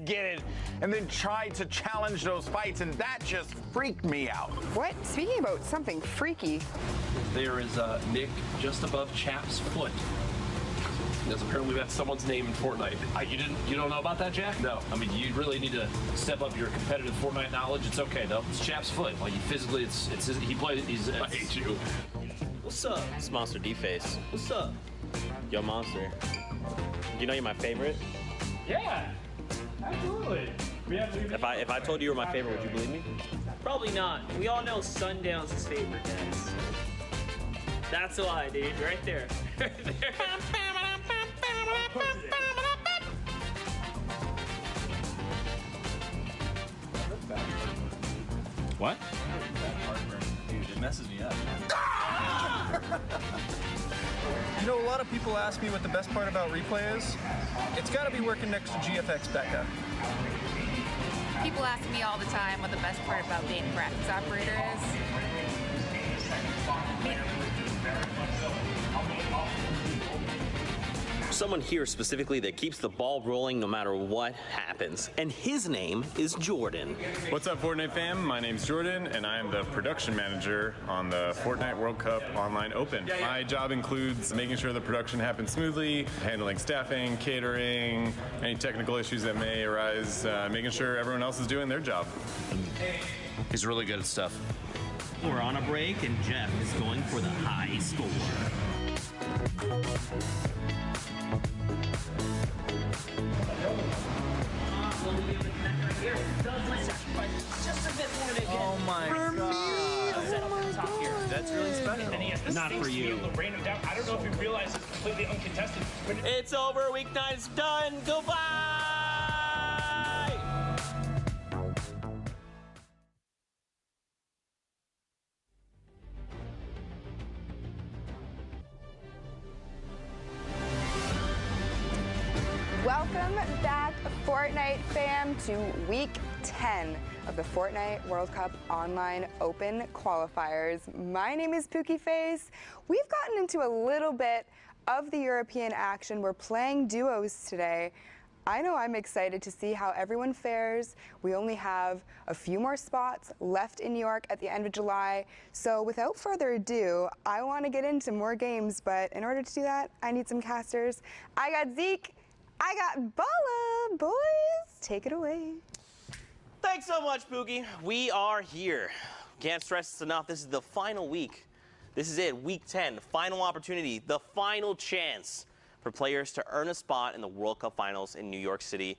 get it. And then tried to challenge those fights, and that just freaked me out. What? Speaking about something freaky. There is Nick just above Chap's foot. Because apparently that's someone's name in Fortnite. You don't know about that, Jack? No. I mean, you really need to step up your competitive Fortnite knowledge. It's okay though. It's Chap's foot. Like physically, he plays. I hate you. What's up? It's Monster D-Face. What's up? Yo, Monster. You know you're my favorite? Yeah, absolutely. If I told you were my favorite, would you believe me? Probably not. We all know Sundown's his favorite, guys. That's why, dude. Right there. Right there. What? Dude, it messes me up. You know, a lot of people ask me what the best part about replay is. It's got to be working next to GFX Becca. People ask me all the time what the best part about being a practice operator is. Someone here specifically that keeps the ball rolling no matter what happens. And his name is Jordan. What's up, Fortnite fam? My name's Jordan, and I am the production manager on the Fortnite World Cup Online Open. My job includes making sure the production happens smoothly, handling staffing, catering, any technical issues that may arise, making sure everyone else is doing their job. He's really good at stuff. We're on a break, and Jeff is going for the high score. Oh my God. That's really special. And he has the Not space for to be you. able to rain him down. I don't know if he realizes it's completely uncontested. But It's over. Week 9 is done. Goodbye. Welcome back, Fortnite fam, to week 10 of the Fortnite World Cup Online Open qualifiers. My name is Pookie Face. We've gotten into a little bit of the European action. We're playing duos today. I know I'm excited to see how everyone fares. We only have a few more spots left in New York at the end of July. So without further ado, I want to get into more games, but in order to do that, I need some casters. I got Zeke. I got Bala. Boys, take it away. Thanks so much, Pookie. We are here. Can't stress this enough. This is the final week. This is it, week 10, final opportunity, the final chance for players to earn a spot in the World Cup Finals in New York City.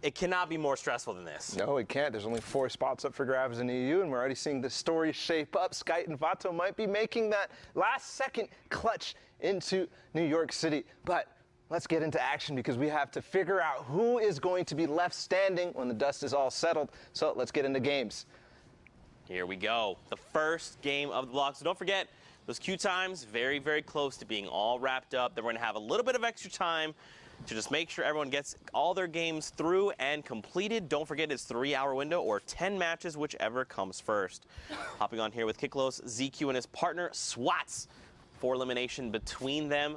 It cannot be more stressful than this. No, it can't. There's only 4 spots up for grabs in the EU, and we're already seeing the story shape up. Skyt and Vato might be making that last-second clutch into New York City. But let's get into action because we have to figure out who is going to be left standing when the dust is all settled. So let's get into games. Here we go. The first game of the block. So don't forget, those queue times, very, very close to being all wrapped up. Then we're going to have a little bit of extra time to just make sure everyone gets all their games through and completed. Don't forget it's 3-hour window or 10 matches, whichever comes first. Hopping on here with Kiklos, ZQ and his partner, Swats. 4 elimination between them.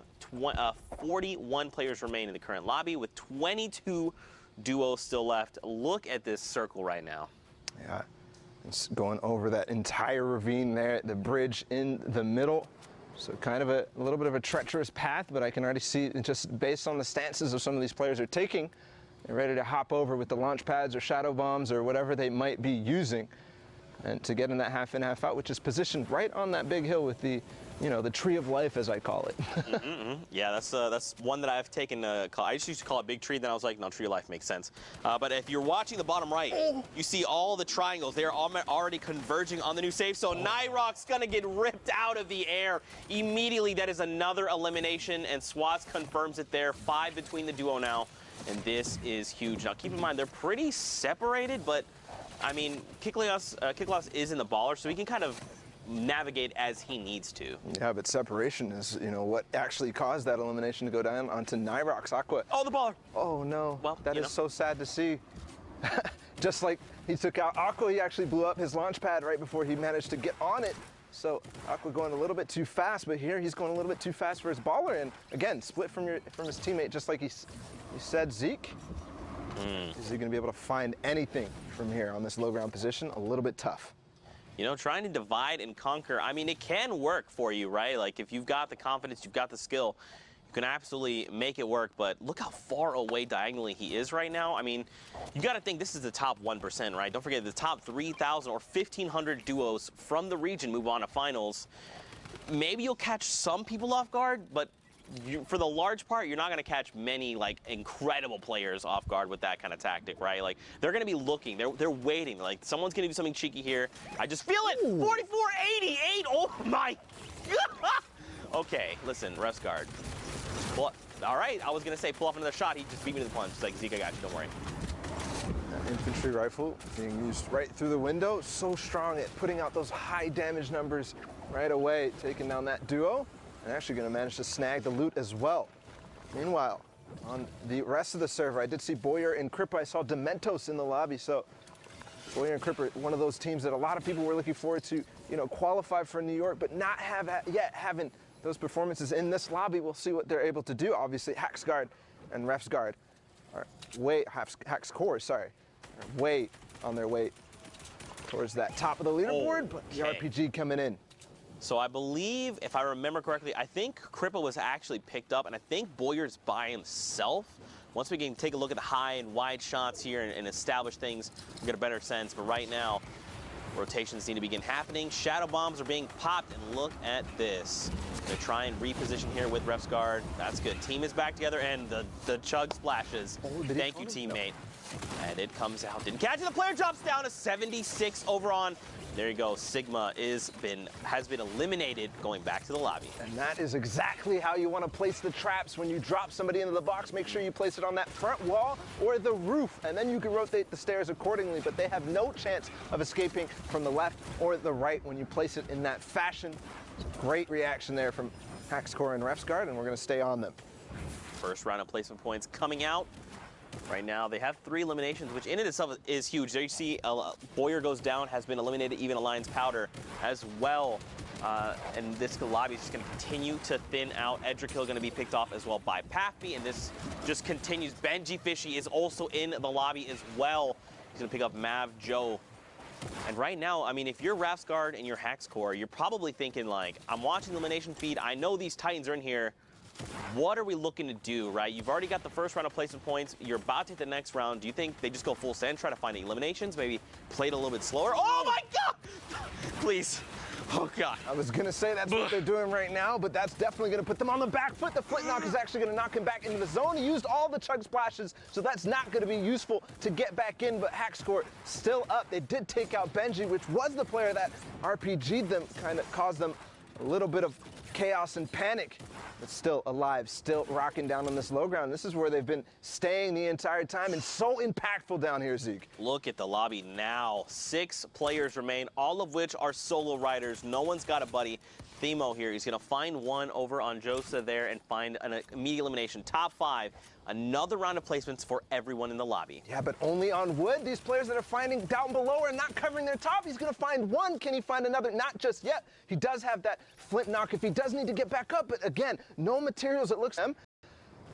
41 players remain in the current lobby with 22 duos still left. Look at this circle right now. Yeah, it's going over that entire ravine there, the bridge in the middle. So kind of a little bit of a treacherous path, but I can already see, just based on the stances of some of these players are taking, they're ready to hop over with the launch pads or shadow bombs or whatever they might be using, and to get in that half in, half out, which is positioned right on that big hill with the, you know, the tree of life, as I call it. Yeah, that's one that I've taken. I just used to call it Big Tree, then I was like, no, Tree of Life makes sense. But if you're watching the bottom right, you see all the triangles. They're already converging on the new safe. So Nyrock's gonna get ripped out of the air immediately. That is another elimination, and Swats confirms it there. 5 between the duo now, and this is huge. Now keep in mind they're pretty separated, but I mean, Kiklos is in the baller, so he can kind of navigate as he needs to. Yeah, but separation is, you know, what actually caused that elimination to go down onto Nyrock's Aqua. Oh, the baller. Oh, no. Well, that is so sad to see. Just like he took out Aqua, he actually blew up his launch pad right before he managed to get on it. So Aqua going a little bit too fast, but here he's going a little bit too fast for his baller. And again, split from his teammate, just like he said, Zeke. Is he going to be able to find anything from here on this low ground position? A little bit tough. You know, trying to divide and conquer, I mean, it can work for you, right? Like, if you've got the confidence, you've got the skill, you can absolutely make it work. But look how far away diagonally he is right now. I mean, you got to think this is the top 1%, right? Don't forget the top 3,000 or 1,500 duos from the region move on to finals. Maybe you'll catch some people off guard, but for the large part, you're not going to catch many, like, incredible players off guard with that kind of tactic, right? Like, they're going to be looking. They're waiting. Like, someone's going to do something cheeky here. I just feel it. 44-88. Oh, my God. Okay, listen, rest guard. All right, I was going to say pull off another shot. He just beat me to the punch. It's like, Zeke, I got you. Don't worry. That infantry rifle being used right through the window. So strong at putting out those high damage numbers right away, taking down that duo. And actually going to manage to snag the loot as well. Meanwhile, on the rest of the server, I did see Boyer and Crippa. I saw Dementos in the lobby. So Boyer and Crippa, one of those teams that a lot of people were looking forward to, you know, qualify for New York, but not have yet having those performances in this lobby. We'll see what they're able to do. Obviously, Haxguard and Refsguard are Haxcore, sorry, are way on their way towards that top of the leaderboard, but the RPG coming in. So I believe, if I remember correctly, I think Crippa was actually picked up, and I think Boyer's by himself. Once we can take a look at the high and wide shots here and establish things, we'll get a better sense. But right now, Rotations need to begin happening. Shadow bombs are being popped, and look at this. They try and reposition here with Ref's guard. That's good. Team is back together, and the chug splashes. Thank you, teammate. And it comes out. Didn't catch it. The player drops down to 76 over on. There you go. Sigma has been eliminated, going back to the lobby. And that is exactly how you want to place the traps. When you drop somebody into the box, make sure you place it on that front wall or the roof, and then you can rotate the stairs accordingly. But they have no chance of escaping from the left or the right when you place it in that fashion. Great reaction there from Hackscore and Ref's guard, and we're going to stay on them. First round of placement points coming out. Right now, they have 3 eliminations, which in and itself is huge. There you see Boyer goes down, has been eliminated, even Alliance Powder as well. And this lobby is just going to continue to thin out. Edric Hill going to be picked off as well by Paffy, and this just continues. Benji Fishy is also in the lobby as well. He's going to pick up Mav Joe. And right now, I mean, if you're Ref's guard and you're Hackscore, you're probably thinking, like, I'm watching the elimination feed. I know these Titans are in here. What are we looking to do, right? You've already got the first round of placement points. You're about to hit the next round. Do you think they just go full send, try to find eliminations, maybe play it a little bit slower? Oh, my God! Please. Oh, God. I was going to say that's what they're doing right now, but that's definitely going to put them on the back foot. The flint knock is actually going to knock him back into the zone. He used all the chug splashes, so that's not going to be useful to get back in, but Hackscore still up. They did take out Benji, which was the player that RPG'd them, kind of caused them a little bit of chaos and panic, but still alive, still rocking down on this low ground. This is where they've been staying the entire time, and so impactful down here, Zeke. Look at the lobby now. 6 players remain, all of which are solo riders. No one's got a buddy. Themo here, he's going to find one over on Josa there and find an immediate elimination. Top 5. Another round of placements for everyone in the lobby. Yeah, but only on wood. These players that are finding down below are not covering their top. He's going to find one. Can he find another? Not just yet. He does have that flint knock if he does need to get back up. But again, no materials, it looks like.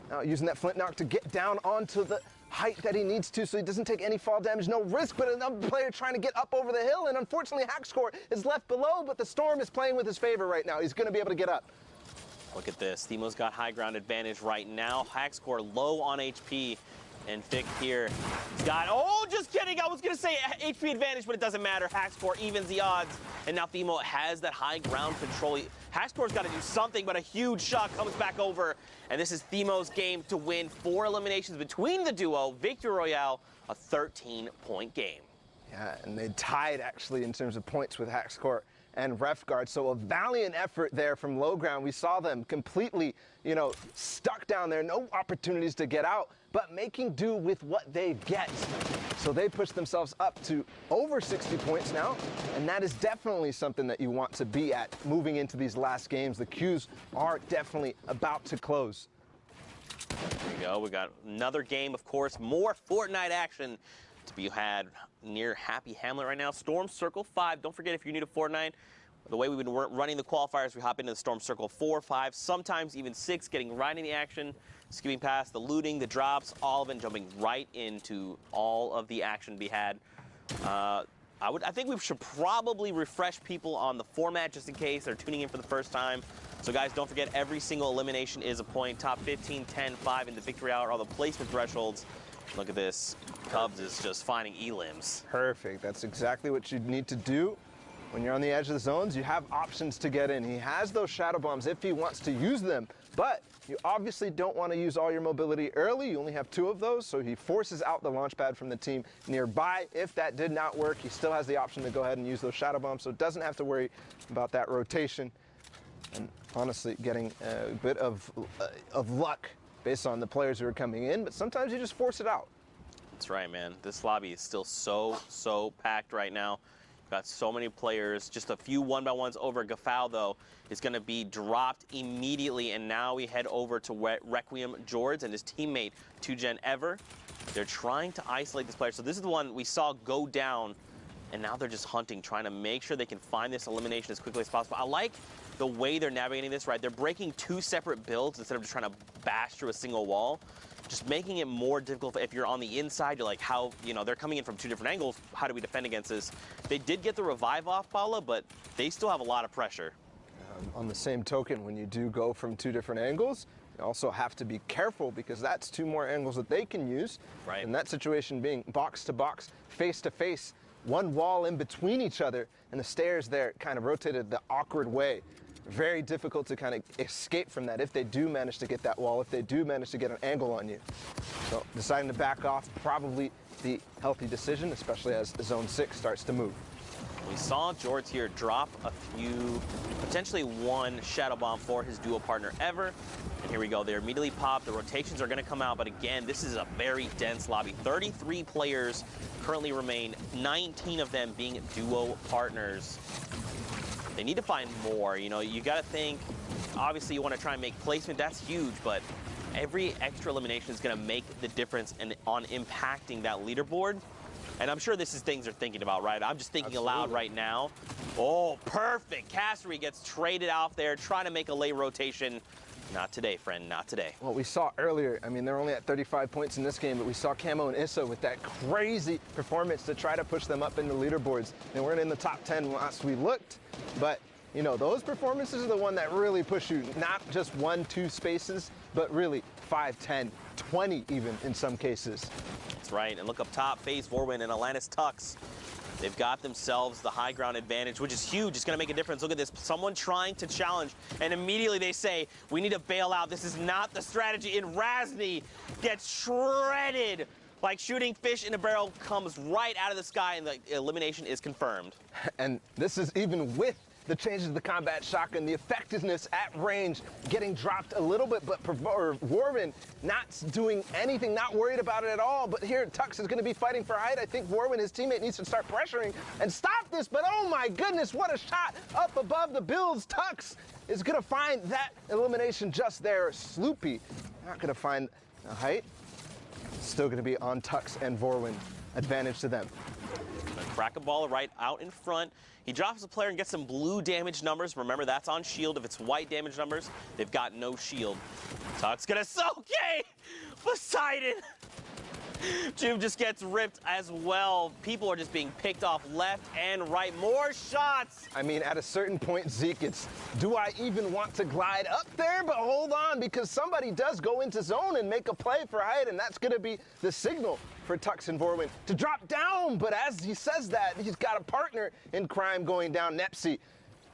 Now using that flint knock to get down onto the height that he needs to so he doesn't take any fall damage. No risk, but another player trying to get up over the hill. And unfortunately, Hackscore is left below, but the storm is playing with his favor right now. He's going to be able to get up. Look at this. Themo's got high ground advantage right now. Hackscore low on HP. And Vic here, he's got, oh, just kidding. I was going to say HP advantage, but it doesn't matter. Hackscore evens the odds. And now Themo has that high ground control. Hackscore's got to do something, but a huge shot comes back over. And this is Themo's game to win 4 eliminations between the duo. Victory Royale, a 13-point game. Yeah, and they tied, actually, in terms of points with Hackscore and Ref Guard. So a valiant effort there from low ground. We saw them completely, stuck down there, no opportunities to get out, but making do with what they get. So they pushed themselves up to over 60 points now, and that is definitely something that you want to be at moving into these last games. The queues are definitely about to close. There you go. We got another game, of course, more Fortnite action to be had near Happy Hamlet right now. Storm Circle 5. Don't forget, if you're new to Fortnite, the way we've been running the qualifiers, we hop into the Storm Circle 4, 5, sometimes even 6, getting right in the action, skipping past the looting, the drops, all of it, jumping right into all of the action to be had. I think we should probably refresh people on the format just in case they're tuning in for the first time. So guys, don't forget, every single elimination is a point. Top 15, 10, 5 in the victory hour, all the placement thresholds. Look at this. Cubs is just finding elims. Perfect. That's exactly what you need to do. When you're on the edge of the zones, you have options to get in. He has those shadow bombs if he wants to use them, but you obviously don't want to use all your mobility early. You only have 2 of those, so he forces out the launch pad from the team nearby. If that did not work, he still has the option to go ahead and use those shadow bombs, so doesn't have to worry about that rotation. And honestly, getting a bit of luck based on the players who are coming in, but sometimes you just force it out. That's right, man. This lobby is still so packed right now. Got so many players. Just a few one-by-ones over. Gafal, though, is going to be dropped immediately, and now we head over to Requiem George and his teammate, 2Gen Ever. They're trying to isolate this player. So this is the one we saw go down, and now they're just hunting, trying to make sure they can find this elimination as quickly as possible. I like the way they're navigating this, right? They're breaking 2 separate builds instead of just trying to bash through a single wall. Just making it more difficult. If you're on the inside, you're like, how, they're coming in from 2 different angles. How do we defend against this? They did get the revive off, Paula, but they still have a lot of pressure. On the same token, when you do go from 2 different angles, you also have to be careful because that's 2 more angles that they can use. Right. In that situation being box to box, face to face, one wall in between each other, and the stairs there kind of rotated the awkward way. Very difficult to kind of escape from that if they do manage to get that wall, if they do manage to get an angle on you. So deciding to back off, probably the healthy decision, especially as Zone 6 starts to move. We saw Jorts here drop a few, potentially one Shadow Bomb for his duo partner Ever. And here we go, they're immediately popped. The rotations are gonna come out, but again, this is a very dense lobby. 33 players currently remain, 19 of them being duo partners. They need to find more, you know, you gotta think, obviously you wanna try and make placement, that's huge, but every extra elimination is gonna make the difference on impacting that leaderboard. And I'm sure this is things they're thinking about, right? I'm just thinking aloud right now. Oh, perfect. Castery gets traded out there, trying to make a late rotation. Not today, friend, not today. What we saw earlier, I mean, they're only at 35 points in this game, but we saw Camo and Issa with that crazy performance to try to push them up in the leaderboards. They weren't in the top 10 last we looked, but you know, those performances are the one that really push you, not just 1, 2 spaces, but really 5, 10, 20 even in some cases. That's right, and look up top, FaZe, Vorwin, and Atlantis Tux. They've got themselves the high ground advantage, which is huge. It's going to make a difference. Look at this. Someone trying to challenge, and immediately they say, we need to bail out. This is not the strategy. And Razny gets shredded like shooting fish in a barrel, comes right out of the sky, and the elimination is confirmed. And this is even with the changes to the combat shotgun, the effectiveness at range getting dropped a little bit, but Warwin not doing anything, not worried about it at all. But here, Tux is going to be fighting for height. I think Warwin, his teammate, needs to start pressuring and stop this. But oh my goodness, what a shot up above the builds. Tux is going to find that elimination just there. Sloopy not going to find a height. Still going to be on Tux and Vorwin. Advantage to them. Crack a ball right out in front. He drops the player and gets some blue damage numbers. Remember, that's on shield. If it's white damage numbers, they've got no shield. Tuck's gonna soak. Poseidon. Jube just gets ripped as well. People are just being picked off left and right. More shots. I mean, at a certain point, Zeke, it's, do I even want to glide up there? But hold on, because somebody does go into zone and make a play for height, and that's going to be the signal for Tux and Vorwin to drop down. But as he says that, he's got a partner in crime going down. Nepsi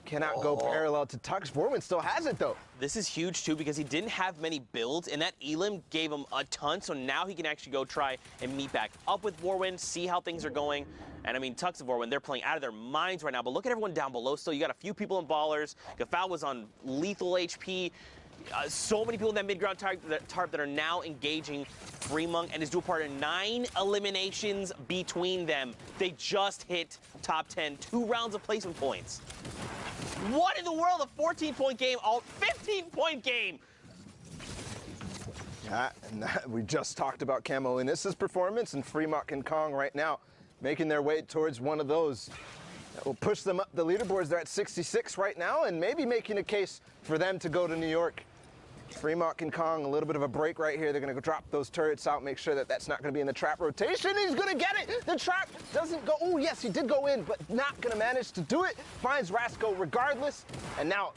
cannot go parallel to Tux. Vorwin still has it, though. This is huge, too, because he didn't have many builds, and that Elim gave him a ton, so now he can actually go try and meet back up with Vorwin, see how things are going. And, I mean, Tux and Vorwin, they're playing out of their minds right now, but look at everyone down below still. You got a few people in Ballers. Gafal was on lethal HP. So many people in that mid-ground tarp that are now engaging Fremont and his dual partner. 9 eliminations between them. They just hit top 10. 2 rounds of placement points. What in the world? A 14-point game, 15-point game. Yeah, and we just talked about Camo and Issa's performance, and Fremont and Kong right now making their way towards one of those that will push them up the leaderboards. They're at 66 right now, and maybe making a case for them to go to New York. Fremont and Kong, a little bit of a break right here. They're going to drop those turrets out, make sure that that's not going to be in the trap rotation. He's going to get it. The trap doesn't go. Oh, yes, he did go in, but not going to manage to do it. Finds Rasco regardless. And now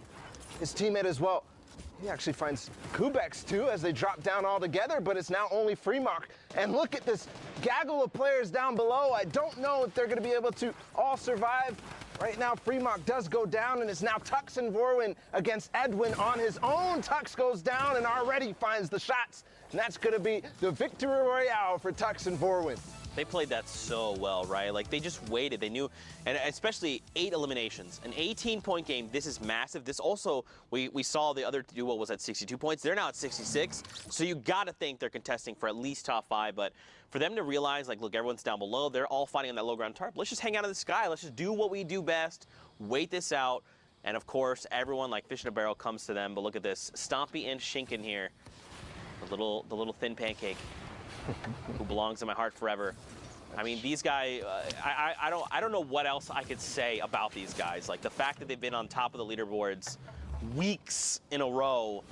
his teammate as well. He actually finds Kubex, too, as they drop down all together, but it's now only Fremont. And look at this gaggle of players down below. I don't know if they're going to be able to all survive. Right now, Fremont does go down, and it's now Tux and Vorwin against Edwin on his own. Tux goes down and already finds the shots. And that's going to be the victory royale for Tux and Vorwin. They played that so well, right? Like, they just waited. They knew, and especially 8 eliminations. An 18-point game, this is massive. This also, we saw the other duo was at 62 points. They're now at 66. So you got to think they're contesting for at least top 5. But for them to realize, like, look, everyone's down below. They're all fighting on that low ground tarp. Let's just hang out in the sky. Let's just do what we do best. Wait this out. And, of course, everyone, like fish in a barrel, comes to them. But look at this. Stompy and Shinken here. The little thin pancake. Who belongs in my heart forever. I mean, these guys, I don't know what else I could say about these guys. Like, the fact that they've been on top of the leaderboards weeks in a row,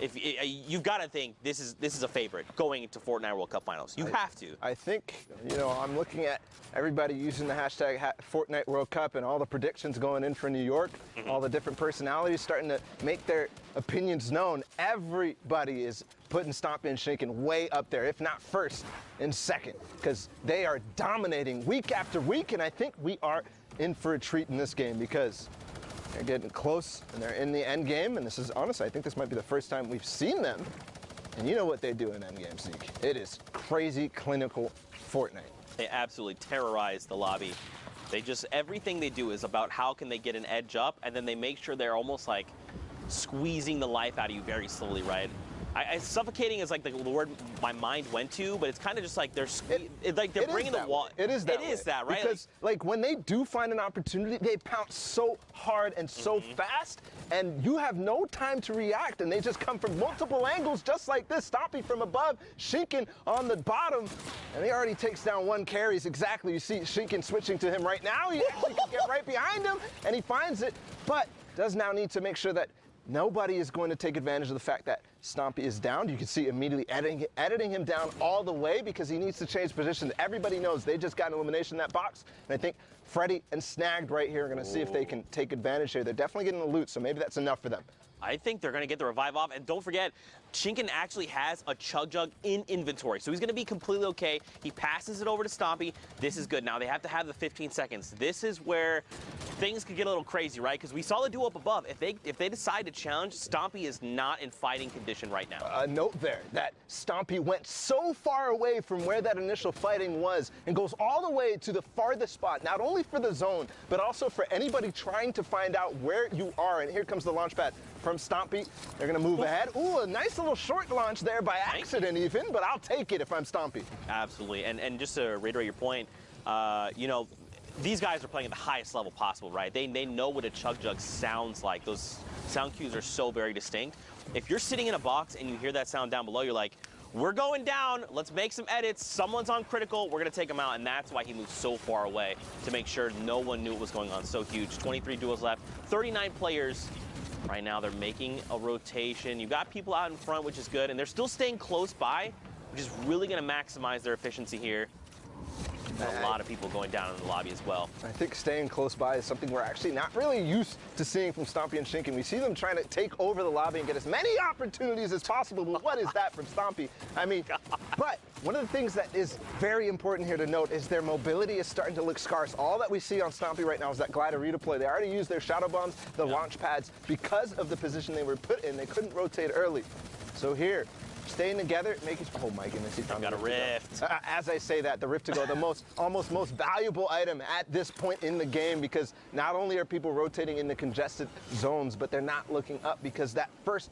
if you've got to think this is a favorite going into Fortnite World Cup Finals. You have to. I think, I'm looking at everybody using the hashtag Fortnite World Cup and all the predictions going in for New York, all the different personalities starting to make their opinions known. Everybody is putting Stompy and Shinken way up there, if not first and second, because they are dominating week after week, and I think we are in for a treat in this game because they're getting close, and they're in the end game, and this is, honestly, I think this might be the first time we've seen them. And you know what they do in end game, Zeke. It is crazy, clinical Fortnite. They absolutely terrorize the lobby. Everything they do is about how can they get an edge up, and then they make sure they're almost like squeezing the life out of you very slowly, right? Suffocating is like the word my mind went to, but it's kind of just like they're bringing the wall. It is that. It is that, right? Because like when they do find an opportunity, they pounce so hard and so fast, and you have no time to react, and they just come from multiple angles, just like this. Stompy from above, Shinken on the bottom, and he already takes down one carries exactly. You see Shinken switching to him right now. He actually can get right behind him, and he finds it, but does now need to make sure that nobody is going to take advantage of the fact that Stompy is down. You can see immediately editing him down all the way because he needs to change positions. Everybody knows they just got an elimination in that box. And I think Freddy and Snagged right here are going to see if they can take advantage here. They're definitely getting the loot, so maybe that's enough for them. I think they're going to get the revive off. And don't forget, Shinken actually has a Chug Jug in inventory, so he's going to be completely okay. He passes it over to Stompy. This is good. Now they have to have the 15 seconds. This is where things could get a little crazy, right? Because we saw the duo up above. If they decide to challenge, Stompy is not in fighting condition right now. A note there that Stompy went so far away from where that initial fighting was and goes all the way to the farthest spot, not only for the zone, but also for anybody trying to find out where you are. And here comes the launch pad from Stompy. They're going to move ahead. Ooh, a nice little short launch there by accident even, but I'll take it if I'm Stompy. Absolutely. And just to reiterate your point, these guys are playing at the highest level possible, right? They know what a Chug Jug sounds like. Those sound cues are so very distinct. If you're sitting in a box and you hear that sound down below, you're like, we're going down. Let's make some edits. Someone's on critical. We're going to take him out. And that's why he moved so far away to make sure no one knew what was going on. So huge. 23 duos left, 39 players. Right now, they're making a rotation. You've got people out in front, which is good, and they're still staying close by, which is really going to maximize their efficiency here. And a lot of people going down in the lobby as well. I think staying close by is something we're actually not really used to seeing from Stompy and Shinken. We see them trying to take over the lobby and get as many opportunities as possible, but what is that from Stompy? I mean, but one of the things that is very important here to note is their mobility is starting to look scarce. All that we see on Stompy right now is that glider play. They already used their shadow bombs, the launch pads, because of the position they were put in. They couldn't rotate early. So here, staying together, making, oh my goodness, he found got a rift. As I say that, the rift to go, the almost most valuable item at this point in the game, because not only are people rotating in the congested zones, but they're not looking up because that first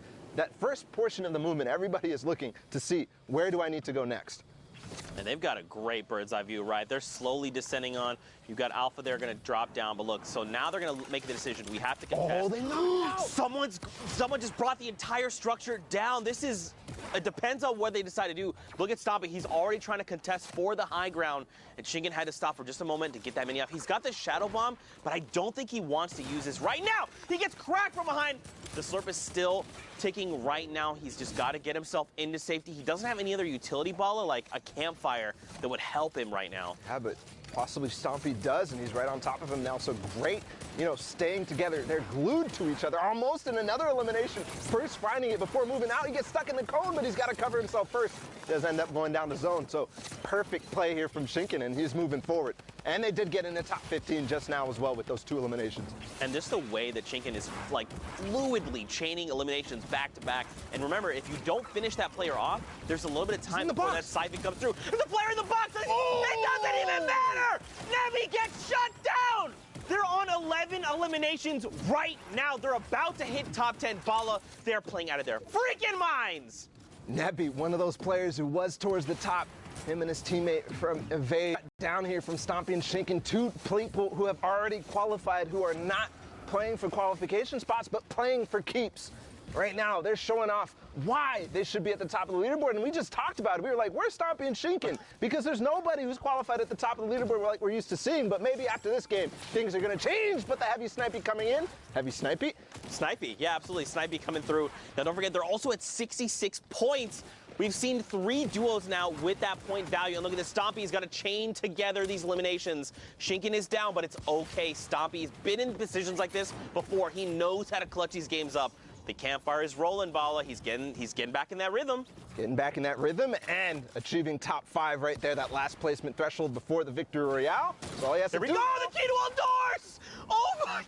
portion of the movement, everybody is looking to see where do I need to go next. And they've got a great bird's eye view, right? They're slowly descending on. You've got Alpha there going to drop down, but look, so now they're going to make the decision. We have to contest. Oh, they knocked out. Someone just brought the entire structure down. It depends on what they decide to do. Look at Stompy. He's already trying to contest for the high ground, and Shinken had to stop for just a moment to get that many off. He's got the Shadow Bomb, but I don't think he wants to use this right now. He gets cracked from behind. The Slurp is still ticking right now. He's just got to get himself into safety. He doesn't have any other utility baller, like a campfire, that would help him right now. Yeah, but possibly Stompy does, and he's right on top of him now. So great, staying together. They're glued to each other, almost in another elimination. First finding it before moving out. He gets stuck in the cone, but he's got to cover himself first. Does end up going down the zone. So perfect play here from Shinken, and he's moving forward. And they did get in the top 15 just now as well with those 2 eliminations. And just the way that Shinken is like fluidly chaining eliminations back to back. And remember, if you don't finish that player off, there's a little bit of time before that siphon comes through. There's a player in the box. It doesn't even matter. Nebby gets shut down. They're on 11 eliminations right now. They're about to hit top 10. Bala, they're playing out of their freaking minds. Nebby, one of those players who was towards the top. Him and his teammate from Evade down here from Stompy and Shinken. 2 people who have already qualified who are not playing for qualification spots, but playing for keeps. right now they're showing off why they should be at the top of the leaderboard. And we just talked about it. We were like, where's Stompy and Shinken? Because there's nobody who's qualified at the top of the leaderboard like we're used to seeing. But maybe after this game, things are going to change. But the Heavy Snipey coming in. Heavy Snipey? Snipey, yeah, absolutely. Snipey coming through. Now, don't forget, they're also at 66 points. We've seen 3 duos now with that point value. And look at this. Stompy's got to chain together these eliminations. Shinken is down, but it's okay. Stompy's been in positions like this before. He knows how to clutch these games up. The campfire is rolling, Bala. He's getting back in that rhythm. Getting back in that rhythm and achieving top 5 right there, that last placement threshold before the Victory Royale. So all he has to do. There we go, the key to all doors! Oh my!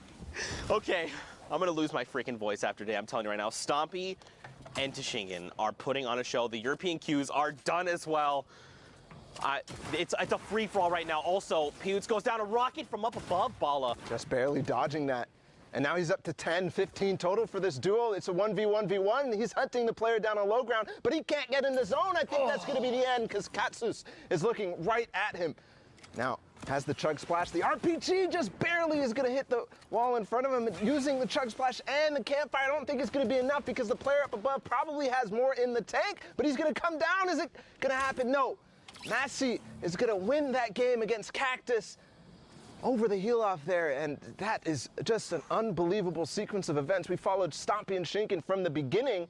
Okay, I'm gonna lose my freaking voice after today. I'm telling you right now, Stompy and Tashingen are putting on a show. The European queues are done as well. It's a free-for-all right now. Also, Pewds goes down a rocket from up above, Bala. Just barely dodging that. And now he's up to 10, 15 total for this duel. It's a 1v1v1. He's hunting the player down on low ground, but he can't get in the zone. I think that's going to be the end because Katsus is looking right at him. Now, has the Chug Splash. The RPG just barely is going to hit the wall in front of him. Using the Chug Splash and the campfire, I don't think it's going to be enough because the player up above probably has more in the tank, but he's going to come down. Is it going to happen? No. Massey is going to win that game against Cactus. Over the heel off there, and that is just an unbelievable sequence of events. We followed Stompy and Shinken from the beginning,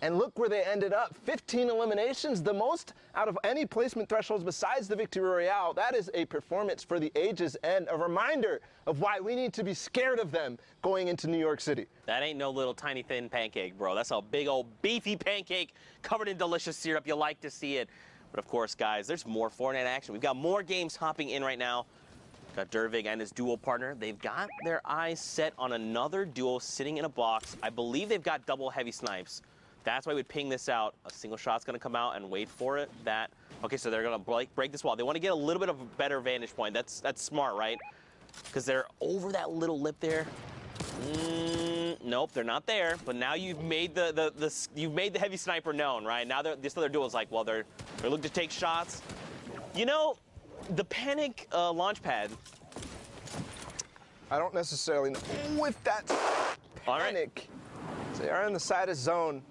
and look where they ended up. 15 eliminations, the most out of any placement thresholds besides the Victory Royale. That is a performance for the ages and a reminder of why we need to be scared of them going into New York City. That ain't no little tiny thin pancake, bro. That's a big old beefy pancake covered in delicious syrup. You like to see it. But of course, guys, there's more Fortnite action. We've got more games hopping in right now. Got Dervig and his dual partner. They've got their eyes set on another duo sitting in a box. I believe they've got double heavy snipes. That's why we'd ping this out. A single shot's going to come out and wait for it. Okay, so they're going to break this wall. They want to get a little bit of a better vantage point. That's smart, right? Because they're over that little lip there. Nope, they're not there. But now you've made the heavy sniper known, right? Now this other duo is like, well, they're looking to take shots. You know, the panic launch pad. I don't necessarily know if that's panic. Right. So they are in the side of zone,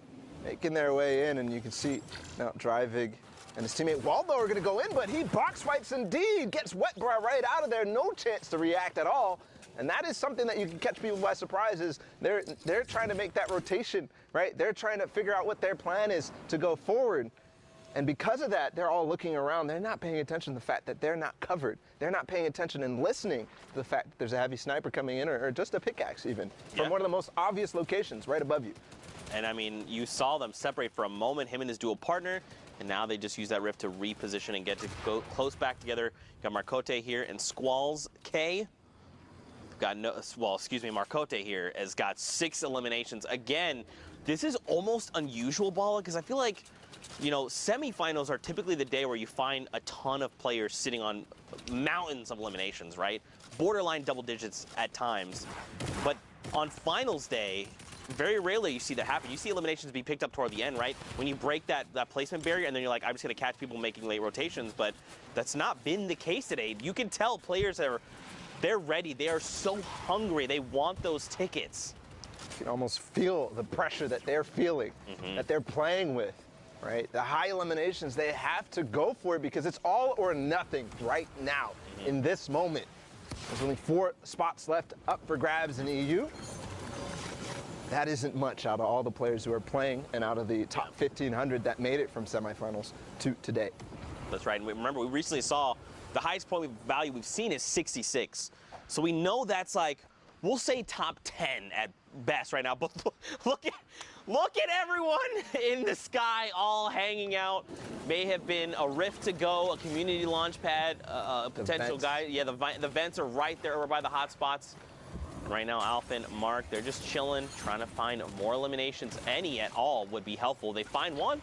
making their way in, and you can see now Drivig and his teammate Waldo are going to go in, but he box fights indeed, gets Wetbra right out of there, no chance to react at all. And that is something that you can catch people by surprise is they're trying to make that rotation, right? They're trying to figure out what their plan is to go forward. And because of that, they're all looking around. They're not paying attention to the fact that they're not covered. They're not paying attention and listening to the fact that there's a heavy sniper coming in or just a pickaxe even from one of the most obvious locations right above you. And I mean, you saw them separate for a moment, him and his dual partner, and now they just use that rift to reposition and get to go close back together. You got Marcote here and Squalls K. Marcote here has got 6 eliminations. Again, this is almost unusual, Bala, because I feel like, you know, semifinals are typically the day where you find a ton of players sitting on mountains of eliminations, right? Borderline double digits at times. But on finals day, very rarely you see that happen. You see eliminations be picked up toward the end, right? When you break that placement barrier and then you're like, I'm just going to catch people making late rotations. But that's not been the case today. You can tell players they're ready. They are so hungry. They want those tickets. You can almost feel the pressure that they're feeling, that they're playing with. Right? The high eliminations, they have to go for it because it's all or nothing right now in this moment. There's only 4 spots left up for grabs in EU. That isn't much out of all the players who are playing and out of the top 1,500 that made it from semifinals to today. That's right. And remember, we recently saw the highest point value we've seen is 66. So we know that's like, we'll say top 10 at best right now. But look at everyone in the sky all hanging out. May have been a rift to go, a community launch pad, a potential guy. Yeah, the vents are right there over by the hot spots. Right now, Alpha and Mark, they're just chilling, trying to find more eliminations. Any at all would be helpful. They find one.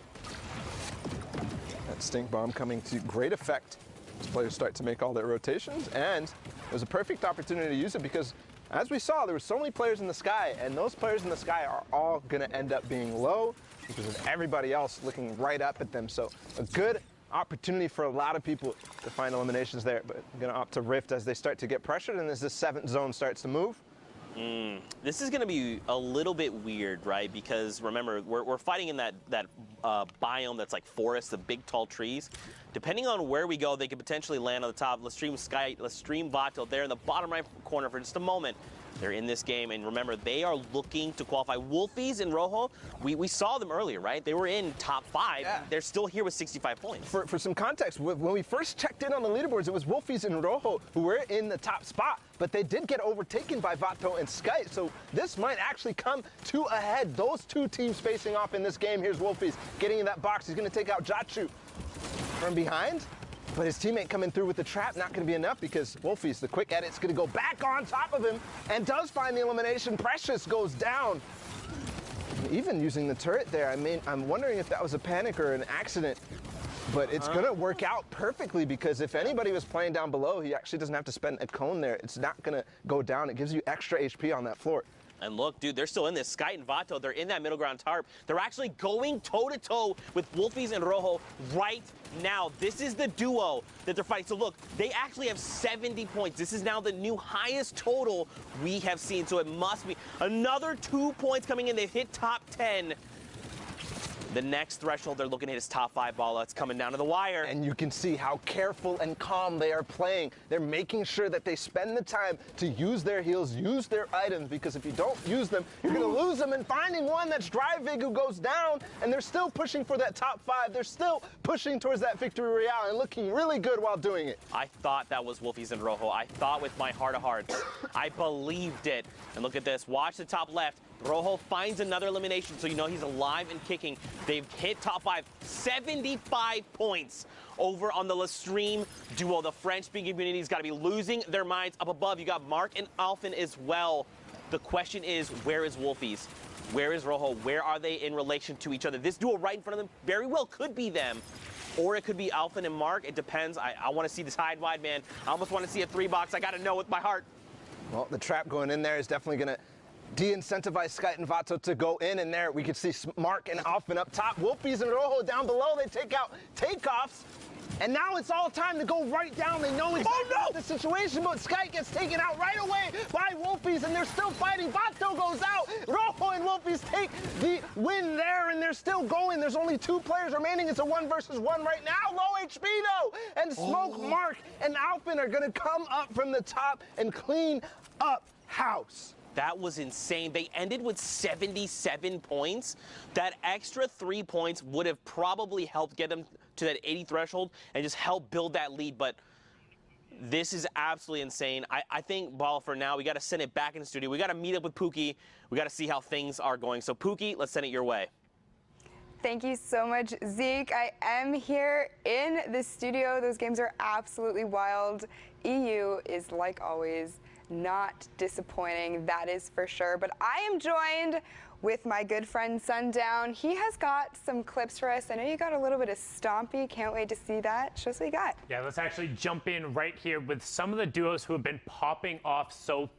That stink bomb coming to great effect as players start to make all their rotations, and it was a perfect opportunity to use it because as we saw, there were so many players in the sky, and those players in the sky are all going to end up being low because of everybody else looking right up at them. So a good opportunity for a lot of people to find eliminations there, but I'm going to opt to rift as they start to get pressured and as the 7th zone starts to move. This is going to be a little bit weird, right? Because remember, we're fighting in that biome that's like forest, the big tall trees. Depending on where we go, they could potentially land on the top. Let's stream Vato there in the bottom right corner for just a moment. They're in this game, and remember, they are looking to qualify. Wolfies and Rojo, we saw them earlier, right? They were in top 5. Yeah. They're still here with 65 points. For some context, when we first checked in on the leaderboards, it was Wolfies and Rojo who were in the top spot, but they did get overtaken by Vato and Sky, so this might actually come to a head. Those two teams facing off in this game. Here's Wolfies getting in that box. He's going to take out Jachu from behind. But his teammate coming through with the trap, not going to be enough because Wolfies, the quick edit's going to go back on top of him and does find the elimination. Precious goes down. Even using the turret there, I mean, I'm wondering if that was a panic or an accident. But it's going to work out perfectly because if anybody was playing down below, he actually doesn't have to spend a cone there. It's not going to go down. It gives you extra HP on that floor. And look, dude, they're still in this. Sky and Vato, they're in that middle ground tarp. They're actually going toe-to-toe with Wolfies and Rojo right now. This is the duo that they're fighting. So look, they actually have 70 points. This is now the new highest total we have seen. So it must be another 2 points coming in. They've hit top 10. The next threshold they're looking at is top 5 ball. It's coming down to the wire. And you can see how careful and calm they are playing. They're making sure that they spend the time to use their heals, use their items, because if you don't use them, you're going to lose them. And finding one that's Drivig who goes down, and they're still pushing for that top 5. They're still pushing towards that victory royale and looking really good while doing it. I thought that was Wolfies and Rojo. I thought with my heart of hearts. I believed it. And look at this. Watch the top left. Rojo finds another elimination, so you know he's alive and kicking. They've hit top 5, 75 points over on the Lestream duo. The French-speaking community's got to be losing their minds. Up above, you got Mark and Alphen as well. The question is, where is Wolfies? Where is Rojo? Where are they in relation to each other? This duo right in front of them very well could be them. Or it could be Alphen and Mark. It depends. I want to see this high and wide, man. I almost want to see a 3-box. I got to know with my heart. Well, the trap going in there is definitely going to de-incentivize Sky and Vato to go in, and there we can see Mark and Alphen up top. Wolfies and Rojo down below. They take out takeoffs. And now it's all time to go right down. They know exactly the situation, but Sky gets taken out right away by Wolfies, and they're still fighting. Vato goes out. Rojo and Wolfies take the win there, and they're still going. There's only 2 players remaining. It's a 1 versus 1 right now. Low HP, though. And Smoke, Mark, and Alphen are going to come up from the top and clean up house. That was insane. They ended with 77 points. That extra 3 points would have probably helped get them to that 80 threshold and just help build that lead. But this is absolutely insane. I think, Ball, for now, we got to send it back in the studio. We got to meet up with Pookie. We got to see how things are going. So, Pookie, let's send it your way. Thank you so much, Zeke. I am here in the studio. Those games are absolutely wild. EU is, like always, not disappointing, that is for sure. But I am joined with my good friend Sundown. He has got some clips for us. I know you got a little bit of Stompy. Can't wait to see that. Show us what you got. Yeah, let's actually jump in right here with some of the duos who have been popping off so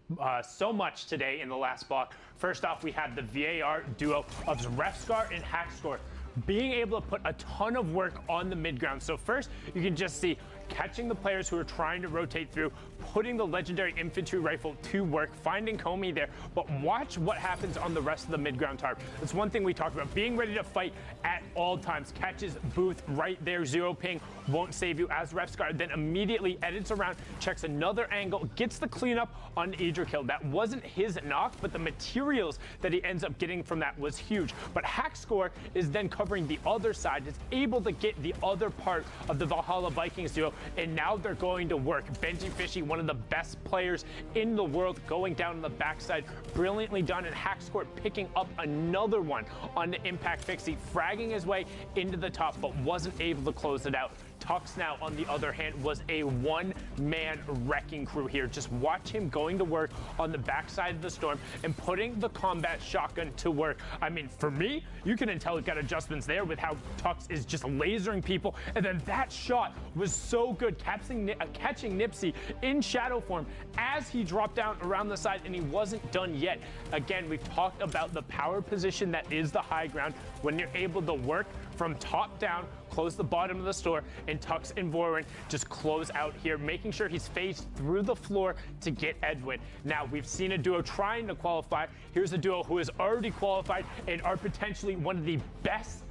much today in the last block. First off, we had the VAR duo of Refscar and Hackscore being able to put a ton of work on the mid ground. So first, you can just see catching the players who are trying to rotate through, putting the legendary infantry rifle to work, finding Comey there. But watch what happens on the rest of the mid-ground tarp. That's one thing we talked about, being ready to fight at all times. Catches Booth right there, 0 ping, won't save you as Refscar, then immediately edits around, checks another angle, gets the cleanup on Idrikill. That wasn't his knock, but the materials that he ends up getting from that was huge. But Hackscore is then covering the other side, is able to get the other part of the Valhalla Vikings duo, and now they're going to work. Benji Fishy, one of the best players in the world, going down on the backside, brilliantly done, and Hackscore picking up another one on the Impact Fixie, fragging his way into the top, but wasn't able to close it out. Tux now, on the other hand, was a one-man wrecking crew here. Just watch him going to work on the backside of the storm and putting the combat shotgun to work. I mean, for me, you can tell it got adjustments there with how Tux is just lasering people. And then that shot was so good, catching Nipsey in shadow form as he dropped down around the side, and he wasn't done yet. Again, we've talked about the power position that is the high ground. when you're able to work from top down, close the bottom of the store, and Tux and Vorin just close out here, making sure he's phased through the floor to get Edwin. Now, we've seen a duo trying to qualify. Here's a duo who has already qualified and are potentially one of the best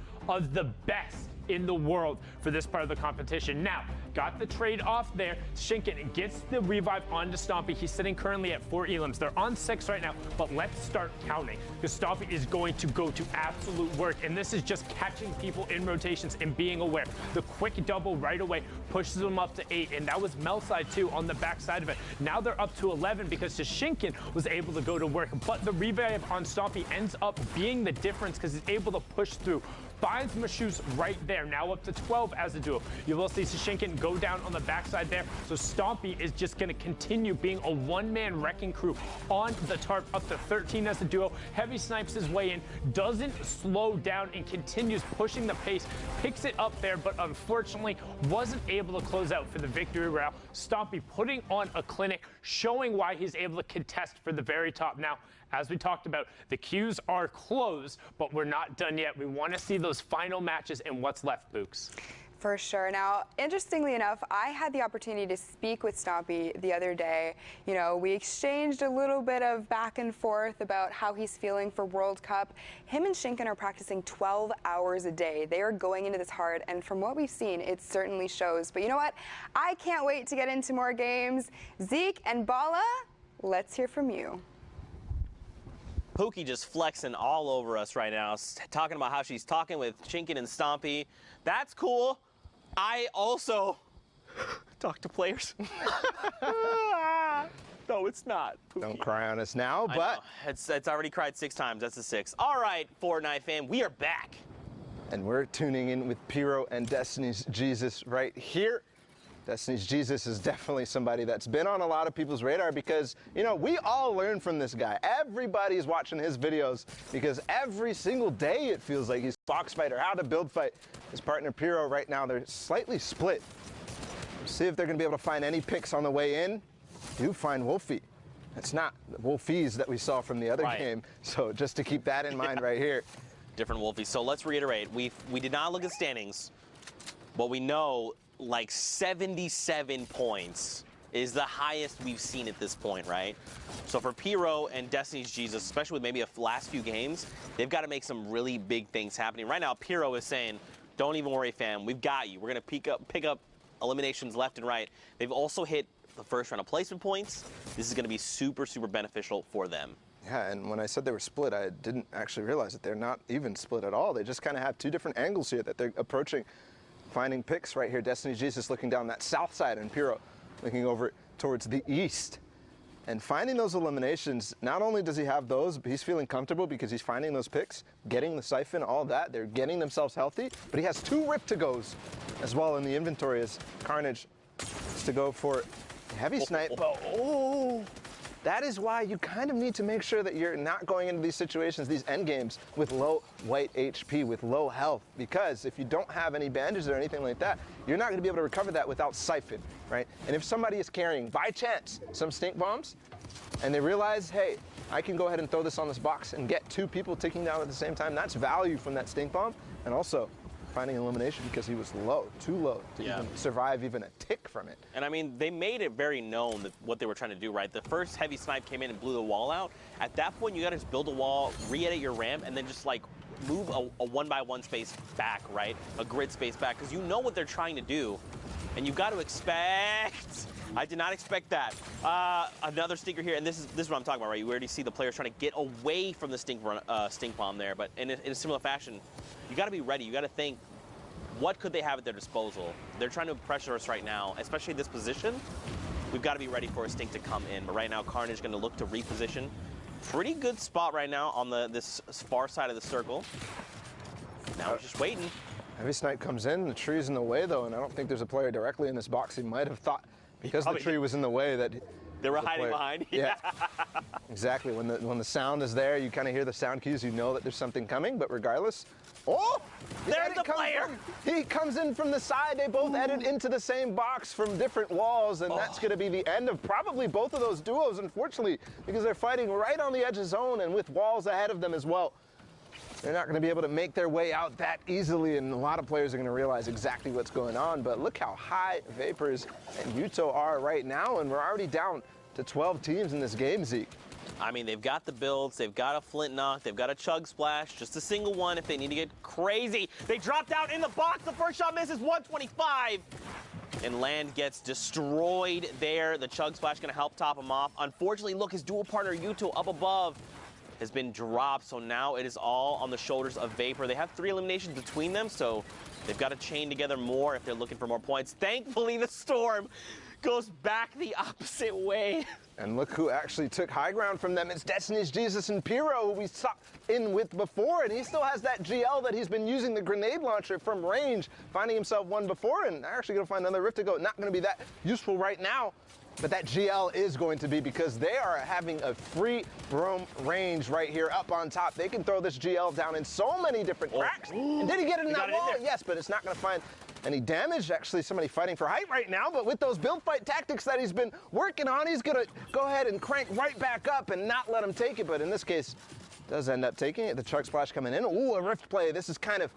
in the world for this part of the competition. Now, got the trade off there. Shinken gets the revive onto Stompy. He's sitting currently at 4 elims. They're on 6 right now, but let's start counting because Stompy is going to go to absolute work, and this is just catching people in rotations and being aware. The quick double right away pushes them up to 8, and that was Melside too on the back side of it. Now they're up to 11 because Shinken was able to go to work, but the revive on Stompy ends up being the difference because he's able to push through. Finds Mashus right there, now up to 12 as a duo. You will see Shinken go down on the backside there, so Stompy is just going to continue being a one-man wrecking crew on the tarp, up to 13 as a duo. Heavy snipes his way in, doesn't slow down, and continues pushing the pace, picks it up there, but unfortunately wasn't able to close out for the victory round. Stompy putting on a clinic, showing why he's able to contest for the very top. Now, as we talked about, the queues are closed, but we're not done yet. We want to see those final matches and what's left, Books. For sure. Now, interestingly enough, I had the opportunity to speak with Stompy the other day. You know, we exchanged a little bit of back and forth about how he's feeling for World Cup. Him and Shinken are practicing 12 hours a day. They are going into this hard, and from what we've seen, it certainly shows. But you know what? I can't wait to get into more games. Zeke and Bala, let's hear from you. Pookie just flexing all over us right now, talking about how she's talking with Shinken and Stompy. That's cool. I also talk to players. No, it's not. Pookie. Don't cry on us now, but it's already cried 6 times. That's a 6. All right, Fortnite fam, we are back. And we're tuning in with Pyro and Destiny's Jesus right here. Destiny's Jesus is definitely somebody that's been on a lot of people's radar because, you know, we all learn from this guy. Everybody's watching his videos because every single day it feels like he's box fight or how to build fight. His partner Pyro right now, they're slightly split. Let's see if they're going to be able to find any picks on the way in. Do find Wolfie. It's not the Wolfies that we saw from the other game. So just to keep that in mind right here. Different Wolfies. So let's reiterate. We did not look at standings, but we know like 77 points is the highest we've seen at this point, right? So for Pyro and Destiny's Jesus, especially with maybe a last few games, they've got to make some really big things happening. Right now, Pyro is saying, don't even worry, fam. We've got you. We're going to pick up eliminations left and right. They've also hit the first round of placement points. This is going to be super, super beneficial for them. Yeah, and when I said they were split, I didn't actually realize that they're not even split at all. They just kind of have 2 different angles here that they're approaching. Finding picks right here. Destiny's Jesus looking down that south side and Pyro looking over towards the east. And finding those eliminations, not only does he have those, but he's feeling comfortable because he's finding those picks, getting the siphon, all that. They're getting themselves healthy, but he has 2 rip-to-goes as well in the inventory as Carnage is to go for heavy snipe. But, that is why you kind of need to make sure that you're not going into these situations, these end games, with low white HP, with low health. Because if you don't have any bandages or anything like that, you're not going to be able to recover that without siphon, right? And if somebody is carrying, by chance, some stink bombs, and they realize, hey, I can go ahead and throw this on this box and get 2 people ticking down at the same time, that's value from that stink bomb. And also, finding elimination because he was low, too low to even survive even a tick from it. And I mean, they made it very known that what they were trying to do, right? The first heavy snipe came in and blew the wall out. At that point, you got to just build a wall, re-edit your ramp, and then just like move a 1x1 space back, right? A grid space back, because you know what they're trying to do, and you've got to expect. I did not expect that. Another stinker here, and this is what I'm talking about, right? You already see the players trying to get away from the stink bomb there, but in a similar fashion, you got to be ready. You got to think, what could they have at their disposal? They're trying to pressure us right now, especially this position. We've got to be ready for a stink to come in. But right now, Carnage is going to look to reposition. Pretty good spot right now on this far side of the circle. Now we're just waiting. Heavy snipe comes in. The tree's in the way, though, and I don't think there's a player directly in this box. He might have thought, because the tree was in the way, that they were hiding behind. Yeah, exactly. When the sound is there, you kind of hear the sound cues. You know that there's something coming. But regardless, there's the player. He comes in from the side. They both edit into the same box from different walls, and that's going to be the end of probably both of those duos, unfortunately, because they're fighting right on the edge of zone and with walls ahead of them as well. they're not going to be able to make their way out that easily, and a lot of players are going to realize exactly what's going on. But look how high Vapors and Yuto are right now, and we're already down to 12 teams in this game, Zeke. I mean, they've got the builds, they've got a Flint Knock, they've got a Chug Splash, just a single one if they need to get crazy. They dropped out in the box, the first shot misses, 125. And Land gets destroyed there. The Chug Splash gonna help top him off. Unfortunately, look, his dual partner Yuto up above has been dropped, so now it is all on the shoulders of Vapor. They have 3 eliminations between them, so they've got to chain together more if they're looking for more points. Thankfully, the Storm goes back the opposite way. And look who actually took high ground from them. It's Destiny's Jesus and Pyro, who we saw in with before, and he still has that GL that he's been using the grenade launcher from range, finding himself one before, and they're actually going to find another Rift to go. Not going to be that useful right now, but that GL is going to be, because they are having a free roam range right here up on top. They can throw this GL down in so many different cracks. And did he get it in that wall? Yes, but it's not going to find any damage. Actually, somebody fighting for height right now, but with those build fight tactics that he's been working on, he's going to go ahead and crank right back up and not let him take it. But in this case, does end up taking it. The Chug Splash coming in. Ooh, a Rift play. This is kind of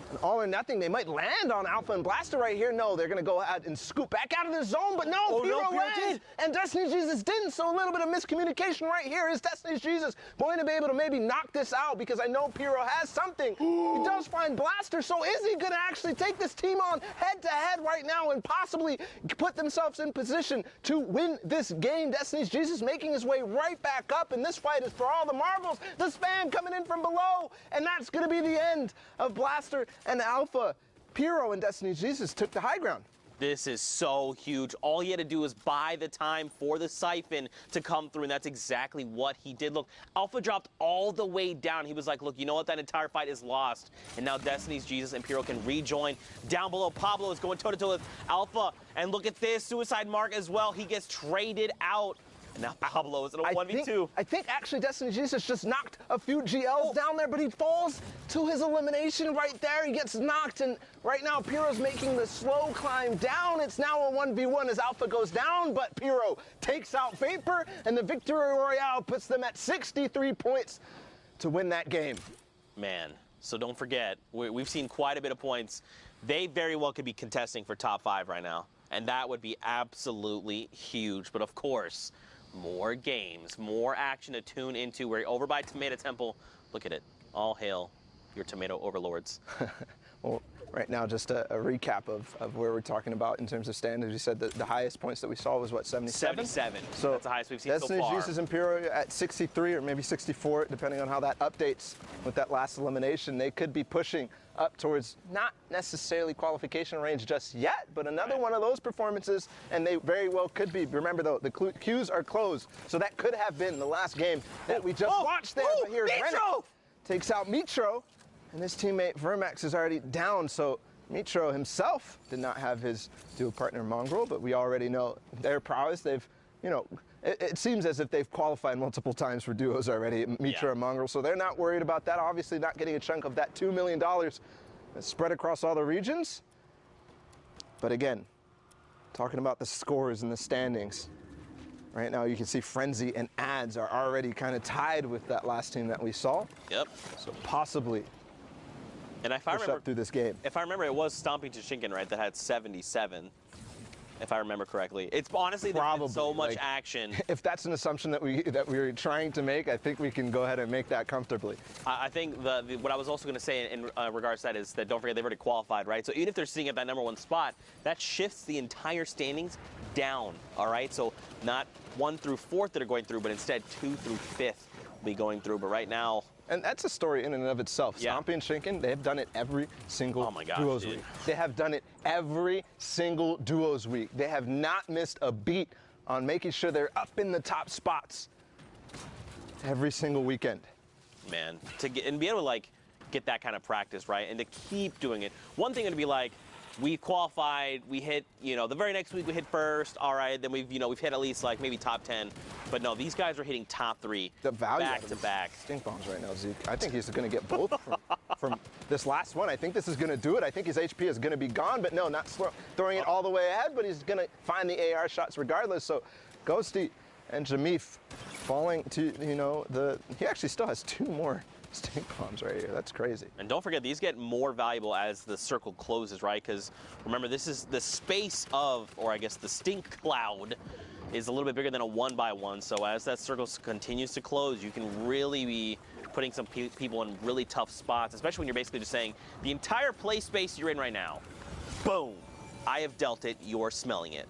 an all or nothing. They might land on Alpha and Blaster right here. No, they're going to go ahead and scoop back out of the zone, but no, Pyro lands, and Destiny's Jesus didn't, so a little bit of miscommunication right here. Is Destiny's Jesus going to be able to maybe knock this out? Because I know Pyro has something. He does find Blaster, so is he going to actually take this team on head-to-head right now and possibly put themselves in position to win this game? Destiny's Jesus making his way right back up, and this fight is for all the marbles. The spam coming in from below, and that's going to be the end of Blaster and Alpha. Pyro and Destiny's Jesus took the high ground. This is so huge. All he had to do was buy the time for the Siphon to come through, and that's exactly what he did. Look, Alpha dropped all the way down. He was like, look, you know what? That entire fight is lost. And now Destiny's Jesus and Pyro can rejoin. Down below, Pablo is going toe-to-toe with Alpha. And look at this, Suicide Mark as well. He gets traded out. And now Pablo is in a 1v2. I think actually Destiny Jesus just knocked a few GLs down there, but he falls to his elimination right there. He gets knocked, and right now Pyro's making the slow climb down. It's now a 1v1 as Alpha goes down, but Pyro takes out Vapor, and the Victory Royale puts them at 63 points to win that game. Man, so don't forget, we've seen quite a bit of points. They very well could be contesting for top 5 right now, and that would be absolutely huge. But of course, more games, more action to tune into. We're over by Tomato Temple. Look at it. All hail your tomato overlords. Well, right now, just a recap of where we're talking about in terms of standings. You said that the highest points that we saw was, what, 77? 77. So that's the highest we've seen so far. Destiny's Jesus and Pyro at 63 or maybe 64, depending on how that updates with that last elimination. They could be pushing up towards not necessarily qualification range just yet, but another one of those performances, and they very well could be. Remember, though, the queues are closed, so that could have been the last game that we just watched there. But here's Rennick takes out Mitro, and his teammate Vermax is already down, so Mitro himself did not have his dual partner Mongrel, but we already know their prowess. They've, you know, it seems as if they've qualified multiple times for duos already, Mitro and Mongrel, so they're not worried about that. Obviously not getting a chunk of that $2 million that's spread across all the regions. But again, talking about the scores and the standings, right now you can see Frenzy and Ads are already kind of tied with that last team that we saw. Yep. So possibly and if I remember, up through this game. If I remember, it was Stomping Toshinkan, right, that had 77. If I remember correctly. It's honestly, there's been so much action. If that's an assumption that we're trying to make, I think we can go ahead and make that comfortably. I think what I was also going to say in regards to that is that don't forget they've already qualified, right? So even if they're sitting at that #1 spot, that shifts the entire standings down, all right? So not 1 through 4th that are going through, but instead 2 through 5th will be going through. But right now, and that's a story in and of itself. Yeah. Stompy and Shinken, they have done it every single duos week. They have done it every single duos week. They have not missed a beat on making sure they're up in the top spots every single weekend. Man, to get and be able to like get that kind of practice, right, and to keep doing it. One thing to be like, we qualified, we hit, you know, the very next week we hit first, all right, then we've hit at least like maybe top 10. But no, these guys are hitting top 3 back to back. Stink bombs right now, Zeke. I think he's going to get both from this last one. I think this is going to do it. I think his HP is going to be gone, but no, not throwing it all the way ahead, but he's going to find the AR shots regardless. So Ghosty and Jamif falling to, you know, he actually still has 2 more stink bombs right here. That's crazy. And don't forget, these get more valuable as the circle closes, right? Because remember, this is the space of, or I guess the stink cloud, is a little bit bigger than a 1x1. So as that circle continues to close, you can really be putting some people in really tough spots, especially when you're basically just saying, the entire play space you're in right now, boom, I have dealt it, you're smelling it.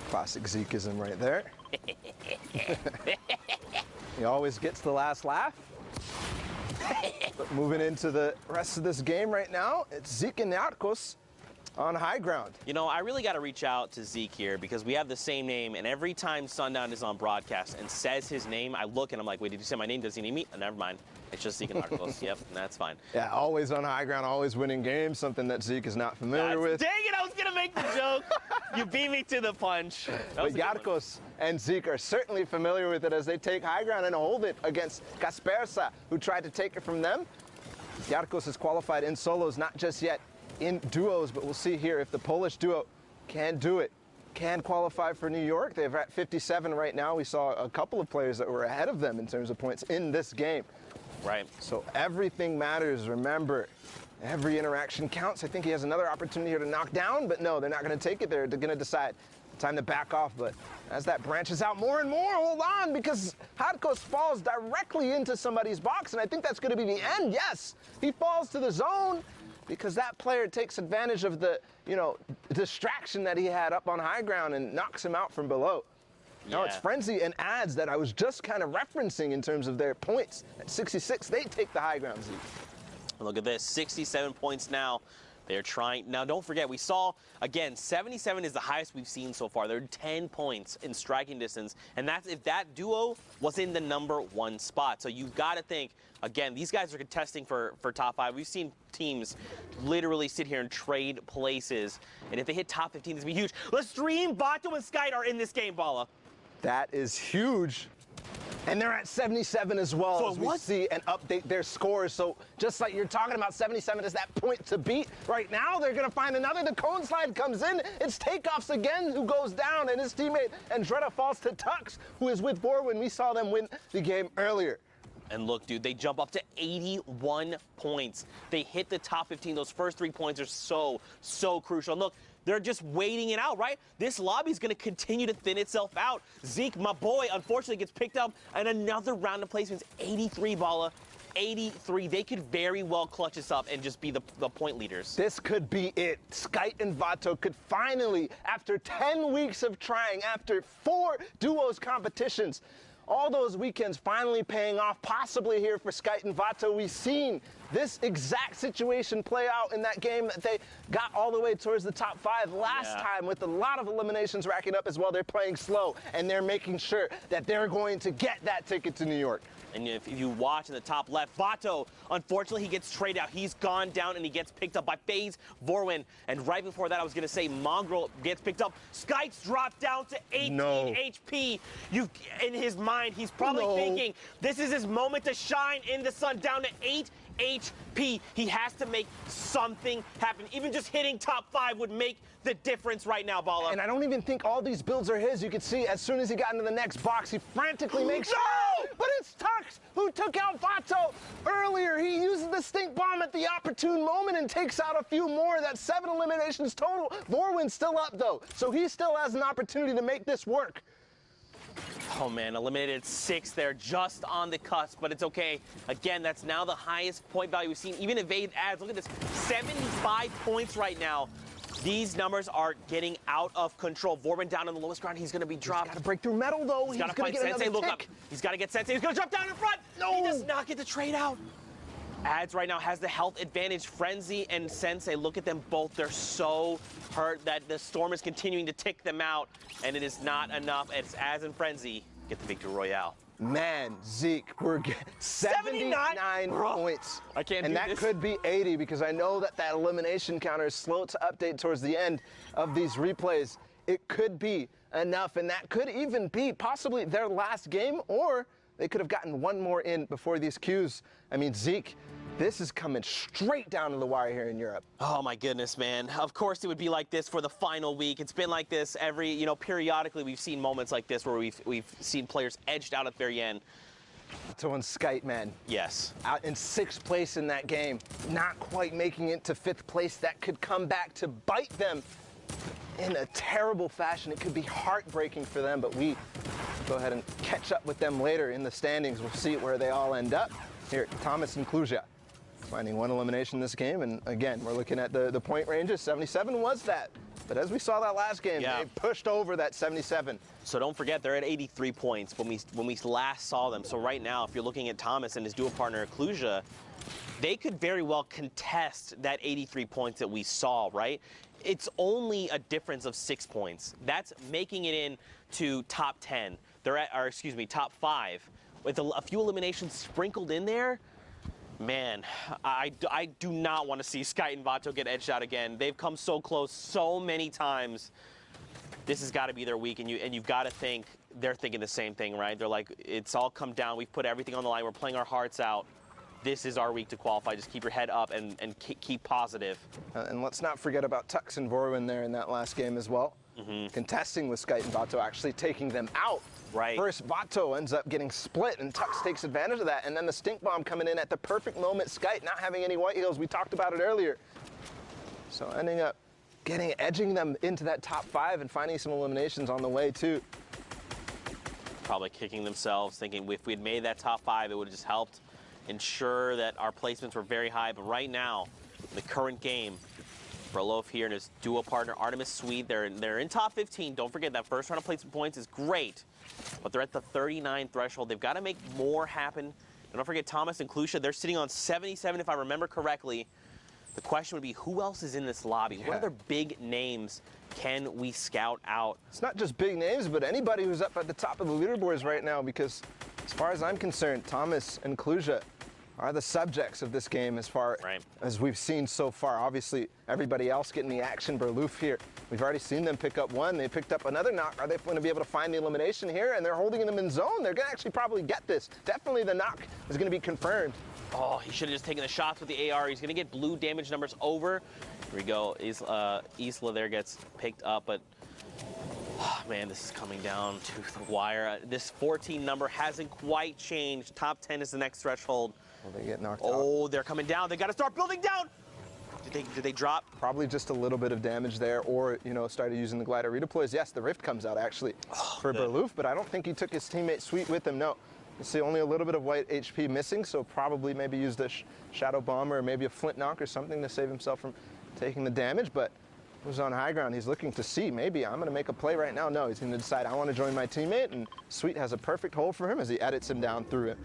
Classic Zekeism right there. He always gets the last laugh. But moving into the rest of this game right now, it's Zeke and Narcos on high ground. You know, I really got to reach out to Zeke here because we have the same name, and every time Sundown is on broadcast and says his name, I look and I'm like, wait, did you say my name? Does he need me? Oh, never mind. It's just Zeke and Narcos. Yep, that's fine. Yeah, always on high ground, always winning games, something that Zeke is not familiar with. Dang it, I was going to make the joke. You beat me to the punch. But Yarkos and Zeke are certainly familiar with it as they take high ground and hold it against Kaspersa, who tried to take it from them. Yarkos is qualified in solos, not just yet in duos, but we'll see here if the Polish duo can do it, can qualify for New York. They're at 57 right now. We saw a couple of players that were ahead of them in terms of points in this game. Right. So everything matters. Remember, every interaction counts. I think he has another opportunity here to knock down, but no, they're not going to take it. They're going to decide time to back off. But as that branches out more and more, hold on, because Hadkos falls directly into somebody's box, and I think that's going to be the end. Yes, he falls to the zone because that player takes advantage of the, distraction that he had up on high ground and knocks him out from below. Yeah. Now it's Frenzy and Ads that I was just kind of referencing in terms of their points. At 66, they take the high ground, Zeke. Look at this, 67 points now. They're trying. Now, don't forget, we saw, again, 77 is the highest we've seen so far. They're 10 points in striking distance, and that's if that duo was in the #1 spot. So you've got to think, again, these guys are contesting for top 5. We've seen teams literally sit here and trade places, and if they hit top 15, this would be huge. Lestream, Vato, and Skite are in this game, Bala. That is huge. And they're at 77 as well, so as we see and update their scores. So just like you're talking about, 77 is that point to beat. Right now, they're going to find another. The cone slide comes in. It's Takeoffs again who goes down, and his teammate Andretta falls to Tux, who is with Borwin. We saw them win the game earlier. And look, dude, they jump up to 81 points. They hit the top 15. Those first 3 points are so crucial. And look, they're just waiting it out, right? This lobby is going to continue to thin itself out. Zeke, my boy, unfortunately gets picked up, and another round of placements. 83, Bala. 83. They could very well clutch this up and just be the point leaders. This could be it. Skite and Vato could finally, after 10 weeks of trying, after 4 duos competitions, all those weekends finally paying off, possibly here for Skite and Vato. We've seen this exact situation play out in that game that they got all the way towards the top 5 last time, with a lot of eliminations racking up as well. They're playing slow, and they're making sure that they're going to get that ticket to New York. And if you watch in the top left, Vato, unfortunately, he gets traded out. He's gone down, and he gets picked up by FaZe Vorwin. And right before that, I was going to say Mongrel gets picked up. Skite's dropped down to 18 HP. In his mind, he's probably thinking, this is his moment to shine in the sun, down to 8 HP. He has to make something happen. Even just hitting top 5 would make the difference right now, Bala. And I don't even think all these builds are his. You could see as soon as he got into the next box, he frantically makes... No! But it's Tux who took out Vato earlier. He uses the stink bomb at the opportune moment and takes out a few more. That's 7 eliminations total. Vorwin's still up, though, so he still has an opportunity to make this work. Oh, man, eliminated 6 there, just on the cusp, but it's okay. Again, that's now the highest point value we've seen. Even evade ads, look at this, 75 points right now. These numbers are getting out of control. Vorwin down on the lowest ground. He's going to be dropped. He's got to break through metal, though. He's got to find Sensei. Look up. He's got to get Sensei. He's going to jump down in front. No. He does not get the trade out. Ads right now has the health advantage. Frenzy and Sensei, look at them both. They're so hurt that the storm is continuing to tick them out, and it is not enough. It's Ads and Frenzy get the victory royale. Man, Zeke, we're getting 79 points. I can't and do that this. could be 80 because I know that elimination counter is slow to update towards the end of these replays. It could be enough, and that could even be possibly their last game, or they could have gotten one more in before these queues. I mean, Zeke, this is coming straight down to the wire here in Europe. Oh my goodness, man. Of course it would be like this for the final week. It's been like this every, periodically we've seen moments like this where we've seen players edged out at the very end. To and Skite, man. Yes. Out in 6th place in that game. Not quite making it to 5th place. That could come back to bite them in a terrible fashion. It could be heartbreaking for them, but we go ahead and catch up with them later in the standings. We'll see where they all end up. Here, Thomas and Kluja finding 1 elimination in this game. And again, we're looking at the point ranges. 77 was that. But as we saw that last game, they pushed over that 77. So don't forget, they're at 83 points when we last saw them. So right now, if you're looking at Thomas and his dual partner, Kluja, they could very well contest that 83 points that we saw, right? It's only a difference of 6 points. That's making it into top 10. They're at, or excuse me, top 5. With a few eliminations sprinkled in there, man, I do not want to see Skite and Vato get edged out again. They've come so close so many times. This has got to be their week, and you've got to think they're thinking the same thing, right? They're like, it's all come down. We've put everything on the line. We're playing our hearts out. This is our week to qualify. Just keep your head up and keep positive. And let's not forget about Tux and Vorwin there in that last game as well. Contesting with Skite and Vato, actually taking them out. Right. First, Vato ends up getting split, and Tux takes advantage of that. And then the stink bomb coming in at the perfect moment. Skite not having any white heels. We talked about it earlier. So ending up edging them into that top 5 and finding some eliminations on the way, too. Probably kicking themselves, thinking if we had made that top 5, it would have just helped ensure that our placements were very high. But right now, the current game, Berlof here and his duo partner, Artemis Swede, they're in top 15. Don't forget that first round of placement points is great, but they're at the 39 threshold. They've got to make more happen. And don't forget Thomas and Kluja, they're sitting on 77 if I remember correctly. The question would be, who else is in this lobby? What other big names can we scout out? It's not just big names, but anybody who's up at the top of the leaderboards right now, because as far as I'm concerned, Thomas and Kluja are the subjects of this game as far as we've seen so far. Obviously, everybody else getting the action. Berlof here, we've already seen them pick up 1. They picked up another knock. Are they going to be able to find the elimination here? And they're holding them in zone. They're going to actually probably get this. Definitely the knock is going to be confirmed. Oh, he should have just taken the shots with the AR. He's going to get blue damage numbers over. Here we go. Isla there gets picked up, but oh, man, this is coming down to the wire. This 14 number hasn't quite changed. Top 10 is the next threshold. Well, they get knocked out. Oh, they're coming down. They got to start building down. Did they drop? Probably just a little bit of damage there, or, you know, started using the glider redeploys. Yes, the rift comes out, actually, for Berlof, but I don't think he took his teammate Sweet with him, no. You see only a little bit of white HP missing, so probably maybe used a shadow bomber or maybe a flint knock or something to save himself from taking the damage, but who's on high ground? He's looking to see, maybe I'm going to make a play right now. No, he's going to decide, I want to join my teammate, and Sweet has a perfect hold for him as he edits him down through it.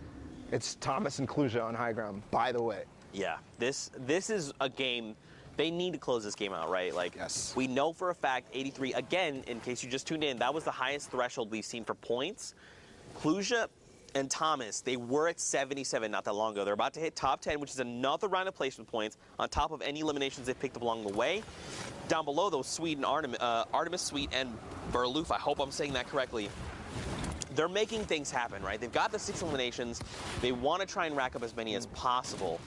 It's Thomas and Kluja on high ground, by the way. Yeah, this is a game. They need to close this game out, right? Like, yes. We know for a fact 83, again, in case you just tuned in, that was the highest threshold we've seen for points. Kluja and Thomas, they were at 77 not that long ago. They're about to hit top 10, which is another round of placement points on top of any eliminations they've picked up along the way. Down below, though, Swede and Artemis Sweet and Berlof, I hope I'm saying that correctly. They're making things happen, right? They've got the 6 eliminations. They want to try and rack up as many as possible,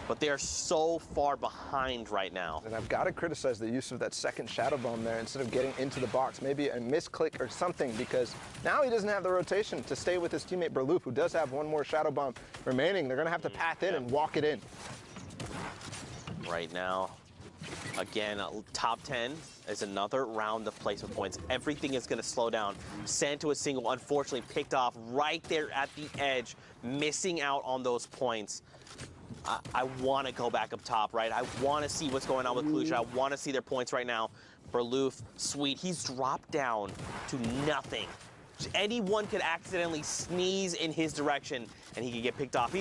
but they are so far behind right now. And I've got to criticize the use of that second shadow bomb there instead of getting into the box. Maybe a misclick or something, because now he doesn't have the rotation to stay with his teammate Berlof, who does have 1 more shadow bomb remaining. They're going to have to path in and walk it in. Right now, again, top 10 is another round of placement points. Everything is going to slow down. Santo is single, unfortunately picked off right there at the edge, missing out on those points. I want to go back up top, right? I want to see what's going on with Kluja. I want to see their points right now. Berlof, Sweet, he's dropped down to nothing. Anyone could accidentally sneeze in his direction and he could get picked off.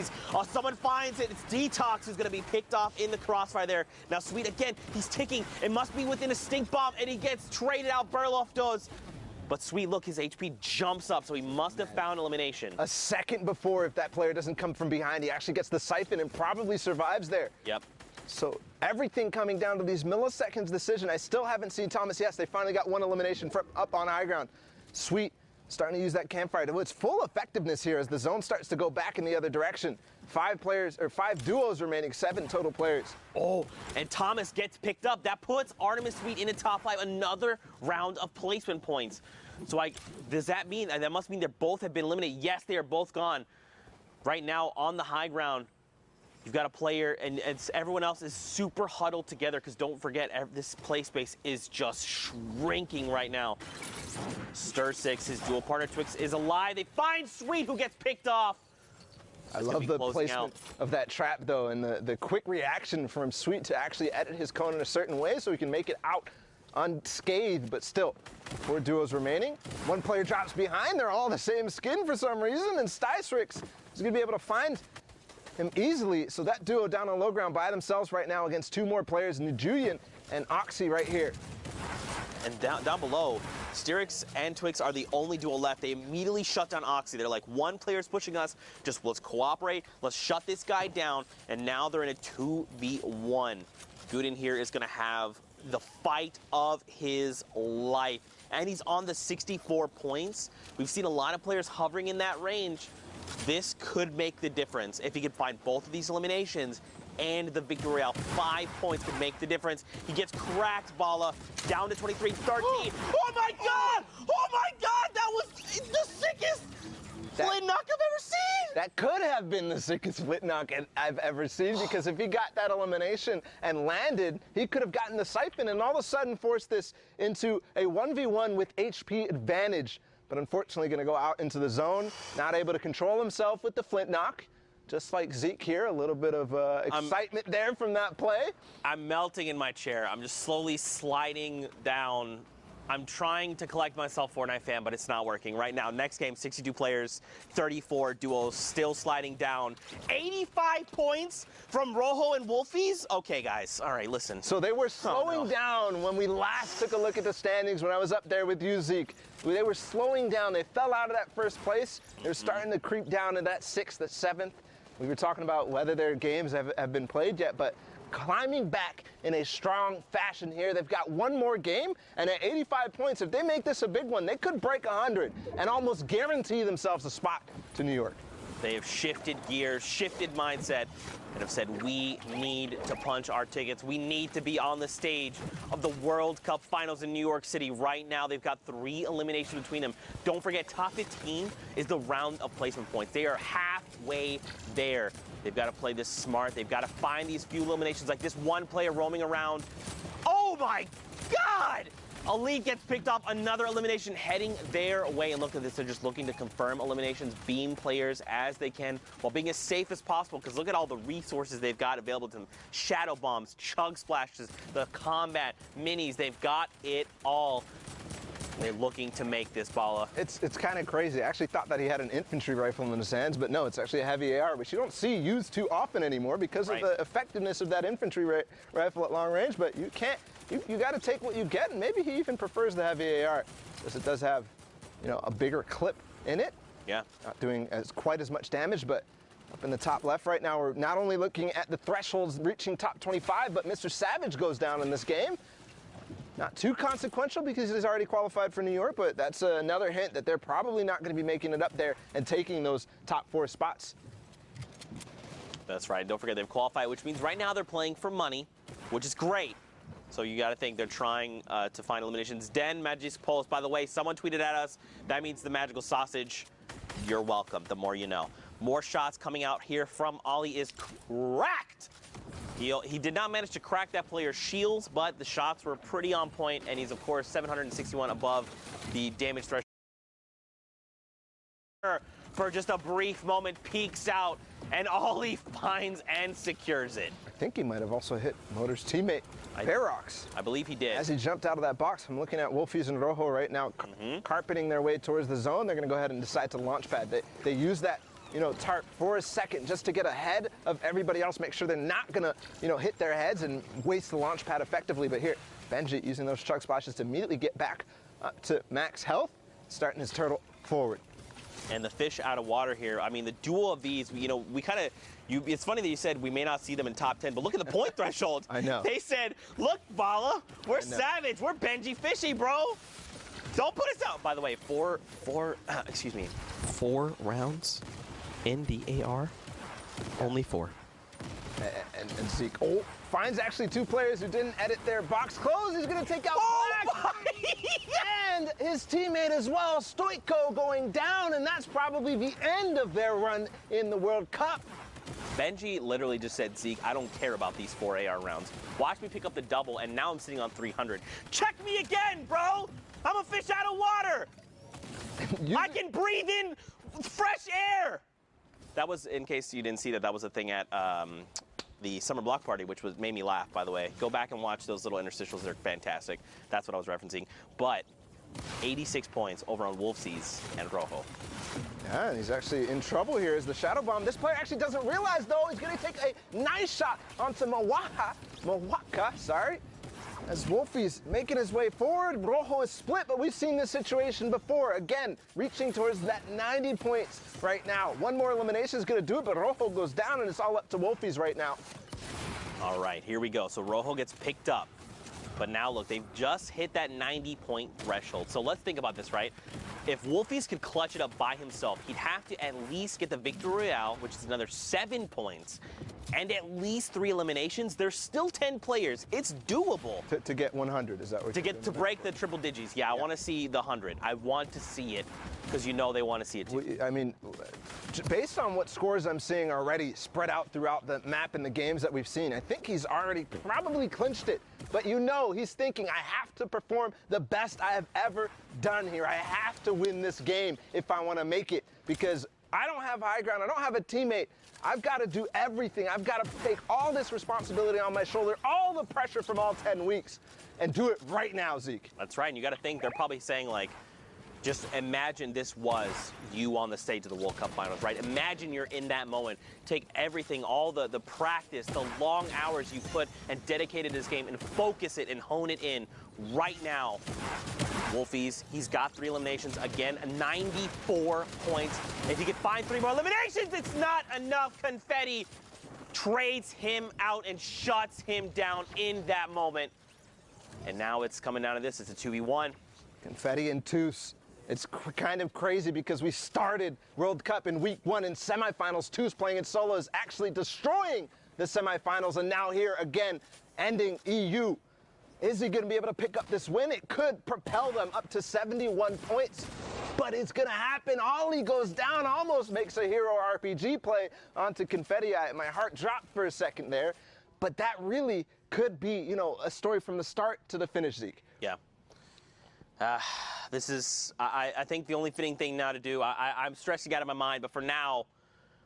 Someone finds it. It's Detox who's going to be picked off in the crossfire there. Now Sweet, again, he's ticking. It must be within a stink bomb, and he gets traded out. Berlof does. But Sweet, look, his HP jumps up, so he must have found elimination. A second before, if that player doesn't come from behind, he actually gets the siphon and probably survives there. Yep. So everything coming down to these milliseconds decision. I still haven't seen Thomas. Yes, they finally got 1 elimination from up on high ground. Sweet starting to use that campfire. It's full effectiveness here as the zone starts to go back in the other direction. 5 duos remaining, 7 total players. Oh, and Thomas gets picked up. That puts Artemis Sweet in the top 5, another round of placement points. So does that mean, that must mean they both have been eliminated? Yes, they are both gone. Right now, on the high ground, you've got a player, and everyone else is super huddled together because don't forget, this play space is just shrinking right now. Stir Six, his dual partner Twix, is alive. They find Sweet, who gets picked off. I love the placement of that trap, though, and the quick reaction from Sweet to actually edit his cone in a certain way so he can make it out unscathed, but still, 4 duos remaining. One player drops behind. They're all the same skin for some reason, and Stystrix is going to be able to find him easily. So that duo down on low ground by themselves right now against 2 more players, Nijulian and Oxy right here. And down below, Styrix and Twix are the only duo left. They immediately shut down Oxy. They're like, one player's pushing us, just let's cooperate, let's shut this guy down, and now they're in a 2v1. Gooden here is gonna have the fight of his life, and he's on the 64 points. We've seen a lot of players hovering in that range. This could make the difference if he could find both of these eliminations and the victory royale. 5 points could make the difference. He gets cracked, Bala, down to 23-13. Oh my God! Oh my God! That was the sickest split knock I've ever seen! That could have been the sickest split knock I've ever seen, because if he got that elimination and landed, he could have gotten the siphon and all of a sudden forced this into a 1v1 with HP advantage. But unfortunately going to go out into the zone, not able to control himself with the flint knock. Just like Zeke here, a little bit of excitement there from that play. I'm melting in my chair. I'm just slowly sliding down. I'm trying to collect myself, Fortnite fan, but it's not working right now. Next game, 62 players, 34 duos, still sliding down. 85 points from Rojo and Wolfies? Okay, guys, all right, listen. So they were slowing down when we last took a look at the standings when I was up there with you, Zeke. They were slowing down. They fell out of that first place. They're starting to creep down to that 6th, the 7th. We were talking about whether their games have been played yet, but climbing back in a strong fashion here. They've got one more game, and at 85 points, if they make this a big one, they could break 100 and almost guarantee themselves a spot to New York. They have shifted gears, shifted mindset, and have said, we need to punch our tickets. We need to be on the stage of the World Cup Finals in New York City right now. They've got 3 eliminations between them. Don't forget, top 15 is the round of placement points. They are halfway there. They've got to play this smart. They've got to find these few eliminations, like this one player roaming around. Oh my God! Elite gets picked off, another elimination heading their way. And look at this, they're just looking to confirm eliminations, beam players as they can while being as safe as possible, because look at all the resources they've got available to them. Shadow bombs, chug splashes, the combat, minis, they've got it all. They're looking to make this, Bala. It's kind of crazy. I actually thought that he had an infantry rifle in his hands, but no, it's actually a heavy AR, which you don't see used too often anymore because of the effectiveness of that infantry rifle at long range, but you can't. You got to take what you get, and maybe he even prefers the heavy AR, because it does have, you know, a bigger clip in it. Yeah. Not doing quite as much damage, but up in the top left right now, we're not only looking at the thresholds reaching top 25, but Mr. Savage goes down in this game. Not too consequential because he's already qualified for New York, but that's another hint that they're probably not going to be making it up there and taking those top 4 spots. That's right. Don't forget they've qualified, which means right now they're playing for money, which is great. So you got to think they're trying to find eliminations. Den, Magic Pulse, by the way, someone tweeted at us. That means the magical sausage. You're welcome. The more you know. More shots coming out here from Ollie is cracked. He did not manage to crack that player's shields, but the shots were pretty on point, and he's, of course, 761 above the damage threshold. For just a brief moment, peeks out, and Ollie finds and secures it. I think he might have also hit Motor's teammate, Barox. I believe he did. As he jumped out of that box, I'm looking at Wolfies and Rojo right now, carpeting their way towards the zone. They're going to go ahead and decide to launch pad. They use that, you know, tarp for a second just to get ahead of everybody else, make sure they're not going to, you know, hit their heads and waste the launch pad effectively. But here, Benji using those chug splashes to immediately get back up to max health, starting his turtle forward. And the fish out of water here. I mean, the duel of these, you know, we kind of, it's funny that you said we may not see them in top 10, but look at the point thresholds. I know. They said, look, Bala, we're savage. We're Benji Fishy, bro. Don't put us out. By the way, four rounds in the AR, only 4. And Zeke finds actually 2 players who didn't edit their box close. He's going to take out Black. And his teammate as well, Stoico, going down, and that's probably the end of their run in the World Cup. Benji literally just said, Zeke, I don't care about these 4 AR rounds. Watch me pick up the double, and now I'm sitting on 300. Check me again, bro! I'm a fish out of water! I can breathe in fresh air! That was, in case you didn't see that, that was a thing at the summer block party, which made me laugh, by the way. Go back and watch those little interstitials. They're fantastic. That's what I was referencing. But 86 points over on Wolfsies and Rojo. Yeah, and he's actually in trouble here as the Shadow Bomb. This player actually doesn't realize, though, he's going to take a nice shot onto Mawaka, sorry. As Wolfie's making his way forward, Rojo is split, but we've seen this situation before. Again, reaching towards that 90 points right now. One more elimination is going to do it, but Rojo goes down, and it's all up to Wolfie's right now. All right, here we go. So Rojo gets picked up. But now, look, they've just hit that 90-point threshold. So let's think about this, right? If Wolfies could clutch it up by himself, he'd have to at least get the Victory Royale, which is another 7 points, and at least 3 eliminations. There's still 10 players. It's doable. To get 100, is that what to break the triple digits. Yeah, I want to see the 100. I want to see it because you know they want to see it too. I mean, based on what scores I'm seeing already spread out throughout the map and the games that we've seen, I think he's already probably clinched it. But you know, he's thinking, I have to perform the best I have ever done here. I have to win this game if I want to make it, because I don't have high ground. I don't have a teammate. I've got to do everything. I've got to take all this responsibility on my shoulder, all the pressure from all 10 weeks, and do it right now, Zeke. That's right. And you got to think they're probably saying, like, just imagine this was you on the stage of the World Cup Finals, right? Imagine you're in that moment. Take everything, all the practice, the long hours you put and dedicated to this game and focus it and hone it in right now. Wolfies, he's got 3 eliminations. Again, 94 points. If he could find 3 more eliminations, it's not enough. Confetti trades him out and shuts him down in that moment. And now it's coming down to this. It's a 2v1. Confetti and Toos. It's kind of crazy because we started World Cup in week 1 in semifinals. Toos playing in solos, actually destroying the semifinals, and now here again, ending EU. Is he going to be able to pick up this win? It could propel them up to 71 points, but it's going to happen. Ollie goes down, almost makes a hero RPG play onto Confetti. My heart dropped for a second there, but that really could be, you know, a story from the start to the finish, Zeke. Yeah. This is, I think, the only fitting thing now to do. I'm stressing out of my mind, but for now,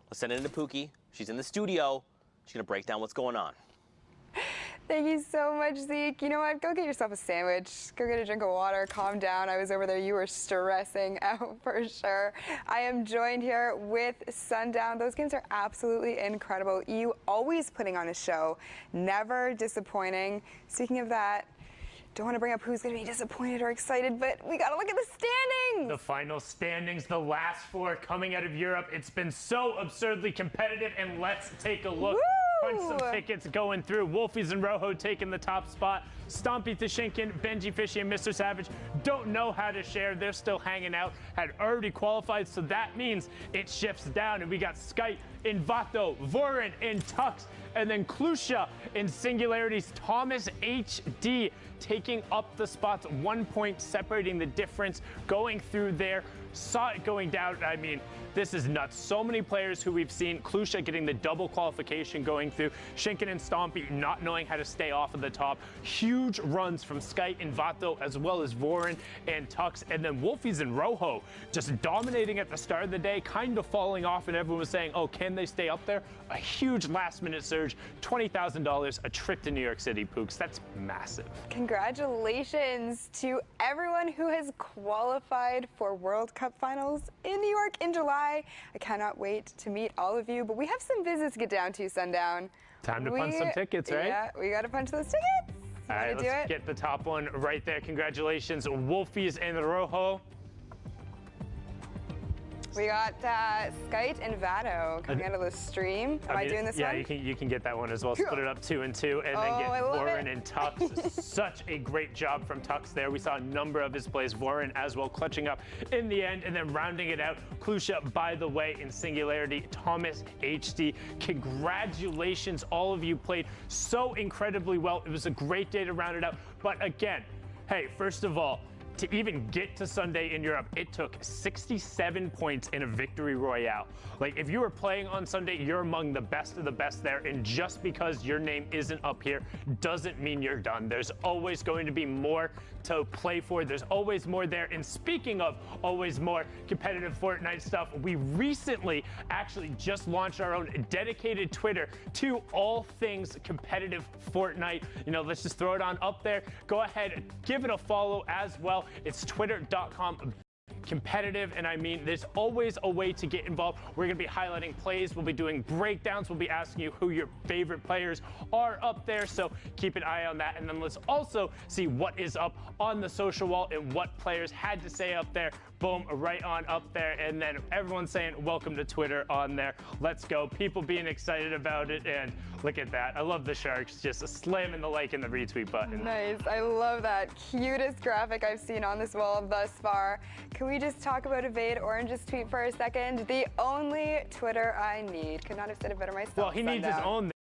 let's send it into Pookie. She's in the studio. She's going to break down what's going on. Thank you so much, Zeke. You know what? Go get yourself a sandwich. Go get a drink of water. Calm down. I was over there. You were stressing out for sure. I am joined here with Sundown. Those games are absolutely incredible. EU always putting on a show, never disappointing. Speaking of that, don't want to bring up who's going to be disappointed or excited, but we got to look at the standings. The final standings, the last 4 coming out of Europe. It's been so absurdly competitive, and let's take a look. Woo! Punch some tickets going through. Wolfies and Rojo taking the top spot. Stompy Tashinkin, Benji Fishy, and Mr. Savage don't know how to share. They're still hanging out. Had already qualified, so that means it shifts down, and we got Skype, Invato, Vorin, and Tux, and then Klusha in Singularity's Thomas HD taking up the spots, 1 point separating the difference, going through there. Saw it going down. I mean, this is nuts. So many players who we've seen. Klusha getting the double qualification going through. Shinken and Stompy not knowing how to stay off of the top. Huge runs from Sky and Vato, as well as Vorin and Tux. And then Wolfies and Rojo just dominating at the start of the day, kind of falling off, and everyone was saying, oh, can they stay up there? A huge last-minute surge, $20,000, a trip to New York City, Pooks. That's massive. Congratulations to everyone who has qualified for World Cup Finals in New York in July. I cannot wait to meet all of you, but we have some visits to get down to, Sundown. Time to punch some tickets, right? Yeah, we got to punch those tickets. All right, let's get the top one right there. Congratulations, Wolfies and Rojo. We got Skyte and Vado coming out of the stream. Am I doing this one? Yeah, you can get that one as well. Split it up 2 and 2, and then get Vorin and Tux. Such a great job from Tux there. We saw a number of his plays. Vorin as well, clutching up in the end, and then rounding it out. Klusha, by the way, in Singularity. Thomas HD. Congratulations, all of you played so incredibly well. It was a great day to round it out. But again, hey, first of all, to even get to Sunday in Europe, it took 67 points in a victory royale. Like, if you were playing on Sunday, you're among the best of the best there, and just because your name isn't up here doesn't mean you're done. There's always going to be more to play for. There's always more there. And speaking of always more competitive Fortnite stuff, we recently actually just launched our own dedicated Twitter to all things competitive Fortnite. You know, let's just throw it on up there. Go ahead, give it a follow as well. It's twitter.com/competitive, and I mean, there's always a way to get involved. We're going to be highlighting plays, we'll be doing breakdowns, we'll be asking you who your favorite players are up there, so keep an eye on that. And then let's also see what is up on the social wall and what players had to say up there. Boom, right on up there, and then everyone's saying welcome to Twitter on there. Let's go. People being excited about it, and look at that. I love the Sharks just slamming the like and the retweet button. Nice. I love that. Cutest graphic I've seen on this wall thus far. Can we just talk about Evade Orange's tweet for a second? The only Twitter I need. Could not have said it better myself. Well, he needs his own.